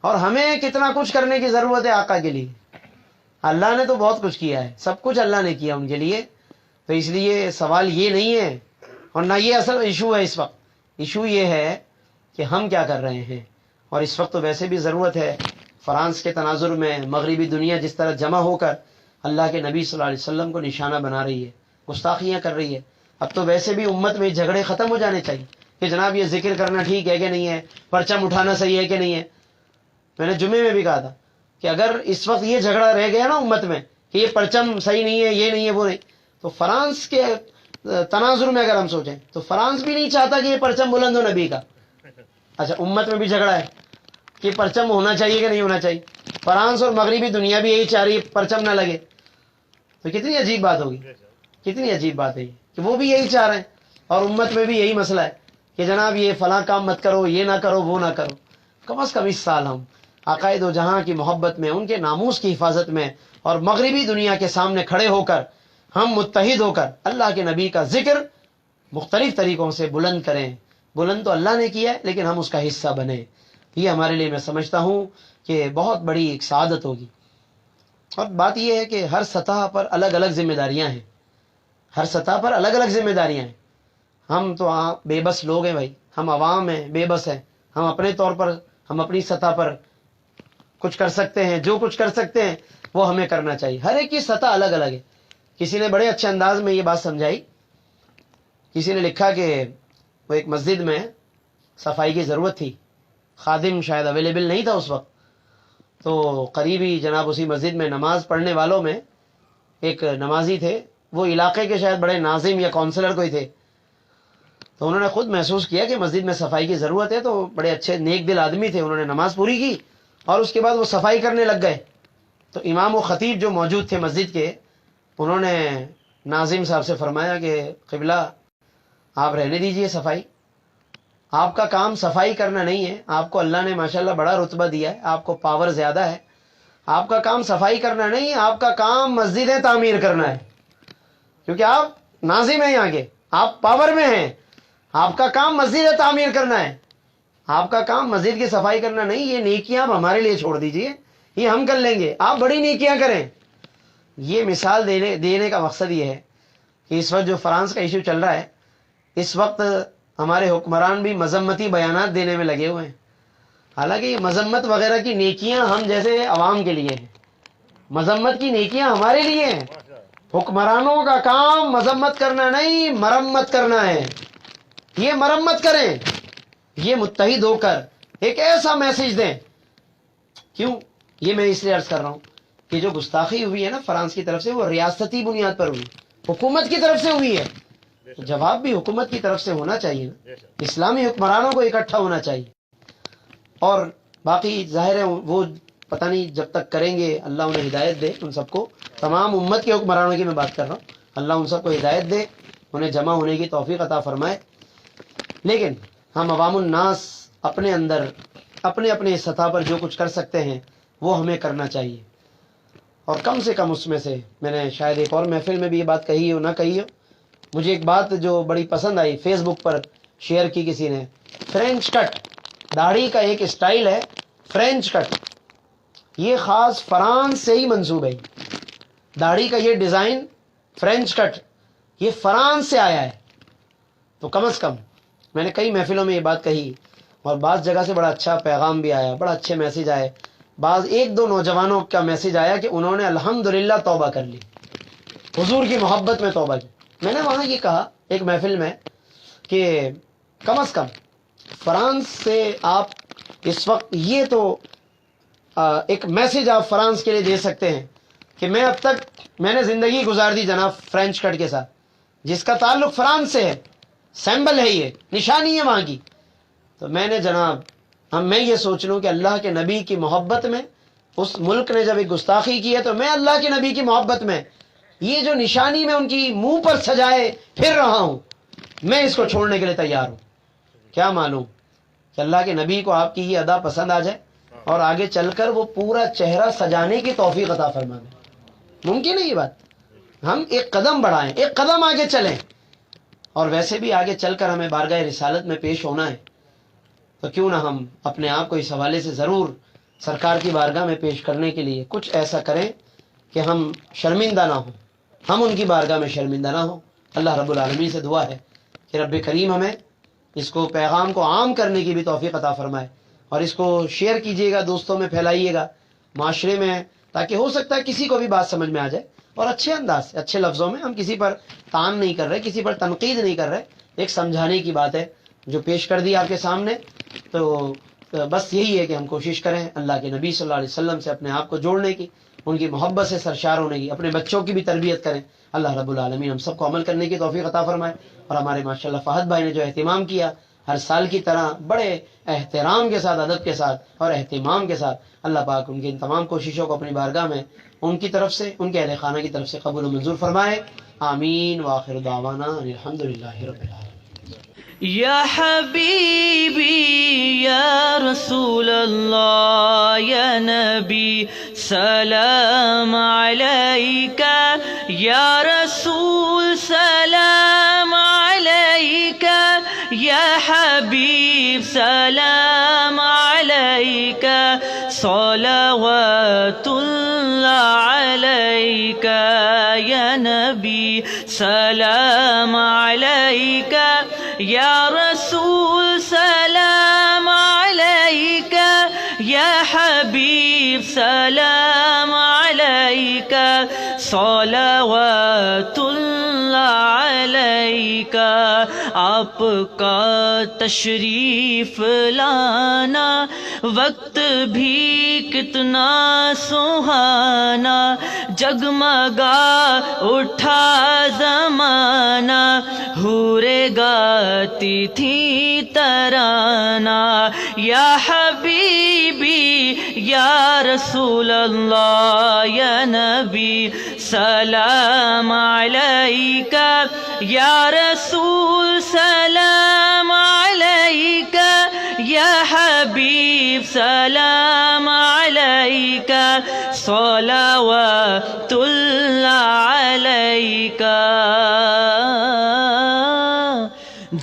اور ہمیں کتنا کچھ کرنے کی ضرورت ہے آقا کے لیے. اللہ نے تو بہت کچھ کیا ہے, سب کچھ اللہ نے کیا ان کے لیے. تو اس لیے سوال یہ نہیں ہے, اور نہ یہ اصل ایشو ہے اس وقت. ایشو یہ ہے کہ ہم کیا کر رہے ہیں. اور اس وقت تو ویسے بھی ضرورت ہے. فرانس کے تناظر میں مغربی دنیا جس طرح جمع ہو کر اللہ کے نبی صلی اللہ علیہ وسلم کو نشانہ بنا رہی ہے, گستاخیاں کر رہی ہے. اب تو ویسے بھی امت میں جھگڑے ختم ہو جانے چاہیے کہ جناب یہ ذکر کرنا ٹھیک ہے کہ نہیں ہے, پرچم اٹھانا صحیح ہے کہ نہیں ہے. میں نے جمعے میں بھی کہا تھا کہ اگر اس وقت یہ جھگڑا رہ گیا نا امت میں کہ یہ پرچم صحیح نہیں ہے, یہ نہیں ہے, وہ نہیں, تو فرانس کے تناظر میں اگر ہم سوچیں تو فرانس بھی نہیں چاہتا کہ یہ پرچم بلند ہو نبی کا. اچھا امت میں بھی جھگڑا ہے کہ پرچم ہونا چاہیے کہ نہیں ہونا چاہیے. فرانس اور مغربی دنیا بھی یہی چاہ رہی ہے پرچم نہ لگے. تو کتنی عجیب بات ہوگی, کتنی عجیب بات ہے یہ کہ وہ بھی یہی چاہ رہے ہیں اور امت میں بھی یہی مسئلہ ہے کہ جناب یہ فلاں کام مت کرو, یہ نہ کرو, وہ نہ کرو. کم از کم اس سال ہم عقائد و جہاں کی محبت میں, ان کے ناموس کی حفاظت میں اور مغربی دنیا کے سامنے کھڑے ہو کر ہم متحد ہو کر اللہ کے نبی کا ذکر مختلف طریقوں سے بلند کریں. بلند تو اللہ نے کیا ہے لیکن ہم اس کا حصہ بنیں. یہ ہمارے لیے میں سمجھتا ہوں کہ بہت بڑی ایک سعادت ہوگی. اور بات یہ ہے کہ ہر سطح پر الگ الگ ذمہ داریاں ہیں, ہر سطح پر الگ الگ ذمہ داریاں ہیں. ہم تو بے بس لوگ ہیں بھائی, ہم عوام ہیں, بے بس ہیں. ہم اپنے طور پر, ہم اپنی سطح پر کچھ کر سکتے ہیں, جو کچھ کر سکتے ہیں وہ ہمیں کرنا چاہیے. ہر ایک کی سطح الگ الگ ہے. کسی نے بڑے اچھے انداز میں یہ بات سمجھائی, کسی نے لکھا کہ وہ ایک مسجد میں صفائی کی ضرورت تھی, خادم شاید اویلیبل نہیں تھا اس وقت, تو قریبی جناب اسی مسجد میں نماز پڑھنے والوں میں ایک نمازی تھے, وہ علاقے کے شاید بڑے ناظم یا کونسلر کوئی تھے. تو انہوں نے خود محسوس کیا کہ مسجد میں صفائی کی ضرورت ہے, تو بڑے اچھے نیک دل آدمی تھے, انہوں نے نماز پوری کی اور اس کے بعد وہ صفائی کرنے لگ گئے. تو امام و خطیب جو موجود تھے مسجد کے, انہوں نے ناظم صاحب سے فرمایا کہ قبلہ آپ رہنے دیجئے صفائی, آپ کا کام صفائی کرنا نہیں ہے, آپ کو اللہ نے ماشاءاللہ بڑا رتبہ دیا ہے, آپ کو پاور زیادہ ہے, آپ کا کام صفائی کرنا نہیں ہے, آپ کا کام مسجدیں تعمیر کرنا ہے, کیونکہ آپ ناظم ہیں یہاں کے, آپ پاور میں ہیں, آپ کا کام مسجدیں تعمیر کرنا ہے, آپ کا کام مسجد کی صفائی کرنا نہیں. یہ نیکیاں آپ ہمارے لیے چھوڑ دیجئے, یہ ہم کر لیں گے, آپ بڑی نیکیاں کریں. یہ مثال دینے کا مقصد یہ ہے کہ اس وقت جو فرانس کا ایشو چل رہا ہے, اس وقت ہمارے حکمران بھی مذمتی بیانات دینے میں لگے ہوئے ہیں. حالانکہ یہ مذمت وغیرہ کی نیکیاں ہم جیسے عوام کے لیے ہیں, مذمت کی نیکیاں ہمارے لیے ہیں. حکمرانوں کا کام مذمت کرنا نہیں, مرمت کرنا ہے. یہ مرمت کریں, یہ متحد ہو کر ایک ایسا میسج دیں. کیوں یہ میں اس لیے عرض کر رہا ہوں کہ جو گستاخی ہوئی ہے نا فرانس کی طرف سے, وہ ریاستی بنیاد پر ہوئی, حکومت کی طرف سے ہوئی ہے. جواب بھی حکومت کی طرف سے ہونا چاہیے نا، اسلامی حکمرانوں کو اکٹھا ہونا چاہیے. اور باقی ظاہر ہے وہ پتہ نہیں جب تک کریں گے، اللہ انہیں ہدایت دے ان سب کو، تمام امت کے حکمرانوں کی میں بات کر رہا ہوں، اللہ ان سب کو ہدایت دے، انہیں جمع ہونے کی توفیق عطا فرمائے. لیکن ہم عوام الناس اپنے اندر اپنے اپنے سطح پر جو کچھ کر سکتے ہیں وہ ہمیں کرنا چاہیے. اور کم سے کم اس میں سے میں نے شاید ایک اور محفل میں بھی یہ بات کہی ہو نہ کہی ہو، مجھے ایک بات جو بڑی پسند آئی، فیس بک پر شیئر کی کسی نے، فرینچ کٹ، داڑھی کا ایک اسٹائل ہے فرینچ کٹ، یہ خاص فرانس سے ہی منسوب ہے. داڑھی کا یہ ڈیزائن فرینچ کٹ یہ فرانس سے آیا ہے. تو کم از کم میں نے کئی محفلوں میں یہ بات کہی اور بعض جگہ سے بڑا اچھا پیغام بھی آیا، بڑا اچھے میسیج آئے. بعض ایک دو نوجوانوں کا میسیج آیا کہ انہوں نے الحمدللہ توبہ کر لی، حضور کی محبت میں توبہ کی. میں نے وہاں یہ کہا ایک محفل میں کہ کم از کم فرانس سے آپ اس وقت یہ تو ایک میسیج آپ فرانس کے لیے دے سکتے ہیں کہ میں اب تک میں نے زندگی گزار دی جناب فرینچ کٹ کے ساتھ، جس کا تعلق فرانس سے ہے، سیمبل ہے، یہ نشانی ہے وہاں کی. تو میں نے جناب میں یہ سوچ لوں کہ اللہ کے نبی کی محبت میں اس ملک نے جب ایک گستاخی کی ہے تو میں اللہ کے نبی کی محبت میں یہ جو نشانی میں ان کی منہ پر سجائے پھر رہا ہوں، میں اس کو چھوڑنے کے لیے تیار ہوں. کیا معلوم کہ اللہ کے نبی کو آپ کی یہ ادا پسند آ جائے اور آگے چل کر وہ پورا چہرہ سجانے کی توفیق عطا فرما دے. ممکن ہے یہ بات، ہم ایک قدم بڑھائیں، ایک قدم آگے چلیں. اور ویسے بھی آگے چل کر ہمیں بارگاہ رسالت میں پیش ہونا ہے، تو کیوں نہ ہم اپنے آپ کو اس حوالے سے ضرور سرکار کی بارگاہ میں پیش کرنے کے لیے کچھ ایسا کریں کہ ہم شرمندہ نہ ہوں، ہم ان کی بارگاہ میں شرمندہ نہ ہوں. اللہ رب العالمین سے دعا ہے کہ رب کریم ہمیں اس کو پیغام کو عام کرنے کی بھی توفیق عطا فرمائے. اور اس کو شیئر کیجئے گا، دوستوں میں پھیلائیے گا معاشرے میں، تاکہ ہو سکتا ہے کسی کو بھی بات سمجھ میں آ جائے. اور اچھے انداز سے، اچھے لفظوں میں، ہم کسی پر تان نہیں کر رہے، کسی پر تنقید نہیں کر رہے، ایک سمجھانے کی بات ہے جو پیش کر دی آپ کے سامنے. تو بس یہی ہے کہ ہم کوشش کریں اللہ کے نبی صلی اللہ علیہ وسلم سے اپنے آپ کو جوڑنے کی، ان کی محبت سے سرشار ہونے کی، اپنے بچوں کی بھی تربیت کریں. اللہ رب العالمین ہم سب کو عمل کرنے کی توفیق عطا فرمائے. اور ہمارے ماشاءاللہ فہد بھائی نے جو اہتمام کیا ہر سال کی طرح بڑے احترام کے ساتھ، ادب کے ساتھ اور اہتمام کے ساتھ، اللہ پاک ان کی ان تمام کوششوں کو اپنی بارگاہ میں ان کی طرف سے، ان کے اہل خانہ کی طرف سے قبول و منظور فرمائے. آمین. وآخر دعوانا الحمدللہ رب العالمین. یا حبیبی یا رسول اللہ یا نبی سلام علیکہ، یا رسول سلام علیکہ، یا حبیب سلام علیکہ، صلوات اللہ علیکہ، یا نبی سلام علیکہ، یا رسول سلام علیکہ، یا حبیب سلام علیکہ، صلوات اللہ علیکہ. آپ کا تشریف لانا وقت بھی کتنا سہانا، جگمگا اٹھا زمانہ، حوریں گاتی تھی ترانہ. یا حبیبی یا رسول اللہ یا نبی سلام علیکہ، یا رسول سلام علیکہ، یا حبیب سلام علیکہ، صلوات اللہ علیکہ.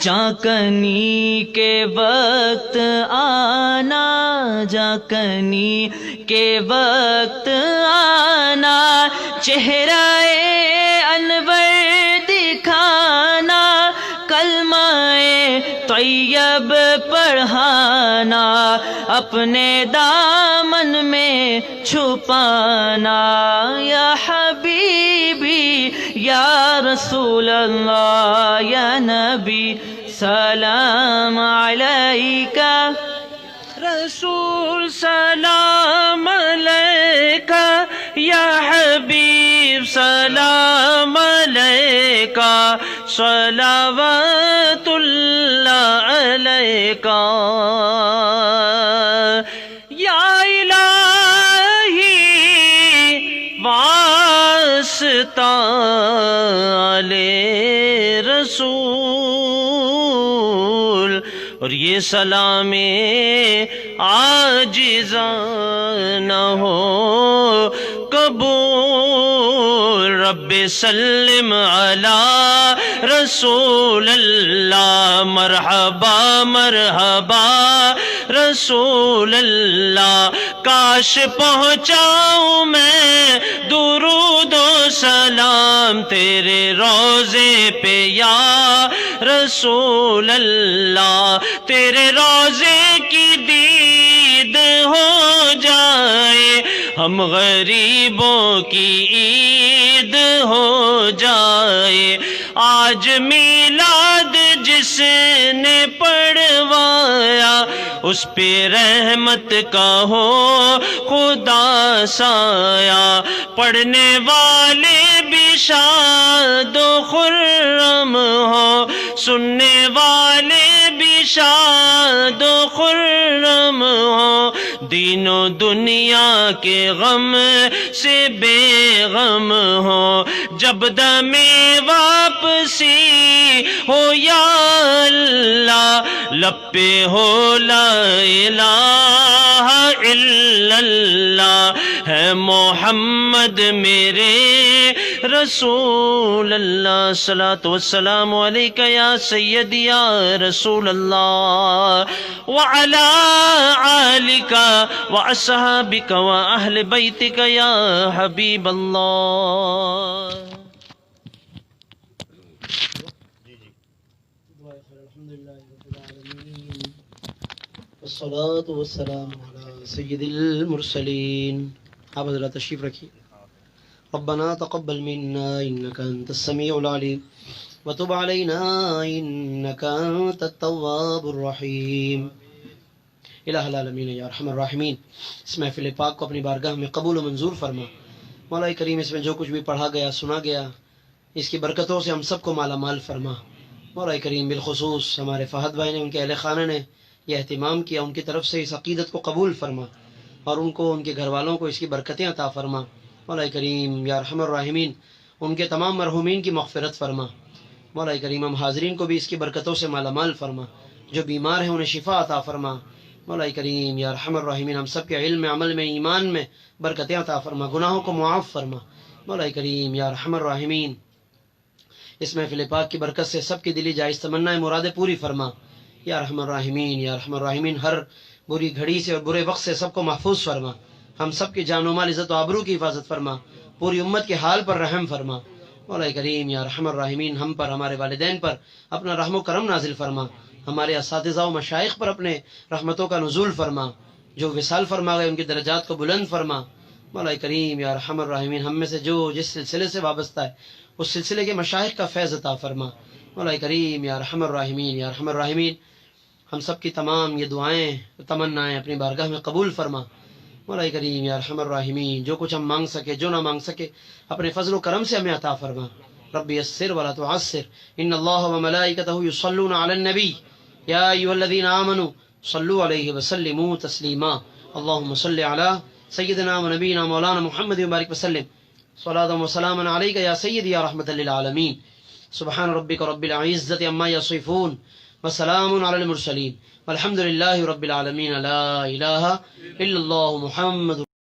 جاکنی کے وقت آنا، جاکنی کے وقت آنا، چہرہ انور دکھانا، کلمہ طیب پڑھانا، اپنے دامن میں چھپانا. یا حبیبی یا رسول اللہ یا نبی سلام علیکہ، رسول سلام علیکہ، یا حبیب سلام علیکہ، صلوات اللہ علیکا یا الہی واسطہ علی رسول، اور یہ سلام عاجزانہ ہو قبول۔ رب سلم علی رسول اللہ، مرحبا مرحبا رسول اللہ، کاش پہنچاؤں میں درود و سلام تیرے روضے پہ یا رسول اللہ، تیرے روضے کی دید ہو جائے، ہم غریبوں کی عید ہو جائے۔ آج میلاد جس نے پڑھوایا، اس پہ رحمت کا ہو خدا سایہ، پڑھنے والے بھی شاد و خرم ہو، سننے والے بھی شاد و خرم ہو، دین و دنیا کے غم سے بے غم ہو، جب دم واپسی ہو یا اللہ، لب پہ ہو لا الہ الا اللہ، ہے محمد میرے رسول اللہ۔ صلاۃ والسلام علیک یا سیدی یا رسول اللہ، وعلی آلک واصحابک واہل بیتک یا حبیب اللہ۔ والصلاة والسلام على سید المرسلین۔ آپ حضرات تشریف رکھیے۔ ربنا تقبل منا انك انت السميع العليم وتب علينا انك انت التواب الرحیم۔ الہ العالمین یا ارحم الراحمین، اس محفل پاک کو اپنی بارگاہ میں قبول و منظور فرما۔ مولا کریم اس میں جو کچھ بھی پڑھا گیا سنا گیا، اس کی برکتوں سے ہم سب کو مالا مال فرما۔ مولا کریم بالخصوص ہمارے فہد بھائی نے، ان کے اہل خانہ نے یہ اہتمام کیا، ان کی طرف سے اس عقیدت کو قبول فرما، اور ان کو، ان کے گھر والوں کو اس کی برکتیں عطا فرما۔ مولا کریم یا ارحم الراحمین ان کے تمام مرحومین کی مغفرت فرما۔ مولا کریم ہم حاضرین کو بھی اس کی برکتوں سے مالا مال فرما، جو بیمار ہیں انہیں شفا عطا فرما۔ مولا کریم یا ارحم الراحمین ہم سب کے علم، عمل میں، ایمان میں برکتیں عطا فرما، گناہوں کو معاف فرما۔ مولا کریم یا ارحم الراحمین اس محفل پاک کی برکت سے سب کی دلی جائز تمنائیں مرادیں پوری فرما۔ یا ارحم الراحمین یا ارحم الراحمین ہر بری گھڑی سے اور برے وقت سے سب کو محفوظ فرما، ہم سب کی جان و مال، عزت و آبرو کی حفاظت فرما، پوری امت کے حال پر رحم فرما۔ مولا کریم یا ارحم الراحمین ہم پر، ہمارے والدین پر اپنا رحم و کرم نازل فرما، ہمارے اساتذہ و مشائخ پر اپنے رحمتوں کا نزول فرما، جو وصال فرما گئے ان کی درجات کو بلند فرما۔ مولا کریم یا ارحم الراحمین ہم میں سے جو جس سلسلے سے وابستہ ہے اس سلسلے کے مشائخ کا فیض عطا فرما۔ مولا کریم یا ارحم الراحمین یا ارحم الراحمین ہم سب کی تمام یہ دعائیں، تمنائیں اپنی بارگاہ میں قبول فرما۔ مولا کریم یا ارحم الراحمین جو کچھ ہم مانگ سکے، جو نہ مانگ سکے، اپنے فضل و کرم سے ہمیں عطا فرما۔ رب یسر ولا تعسر، ان اللہ وملائکتہ یصلون علی النبی یا ایھا الذین آمنوا صلوا علیہ وسلموا تسلیما۔ اللہم صل علی سیدنا و نبینا مولانا محمد وبارک وسلم، صلاۃ و سلام علیک یا سیدی یا رحمۃ للعالمین۔ سبحان ربک رب العزۃ عما یصفون وسلام علی المرسلین والحمد للہ رب العالمین۔ لا الہ الا اللہ محمد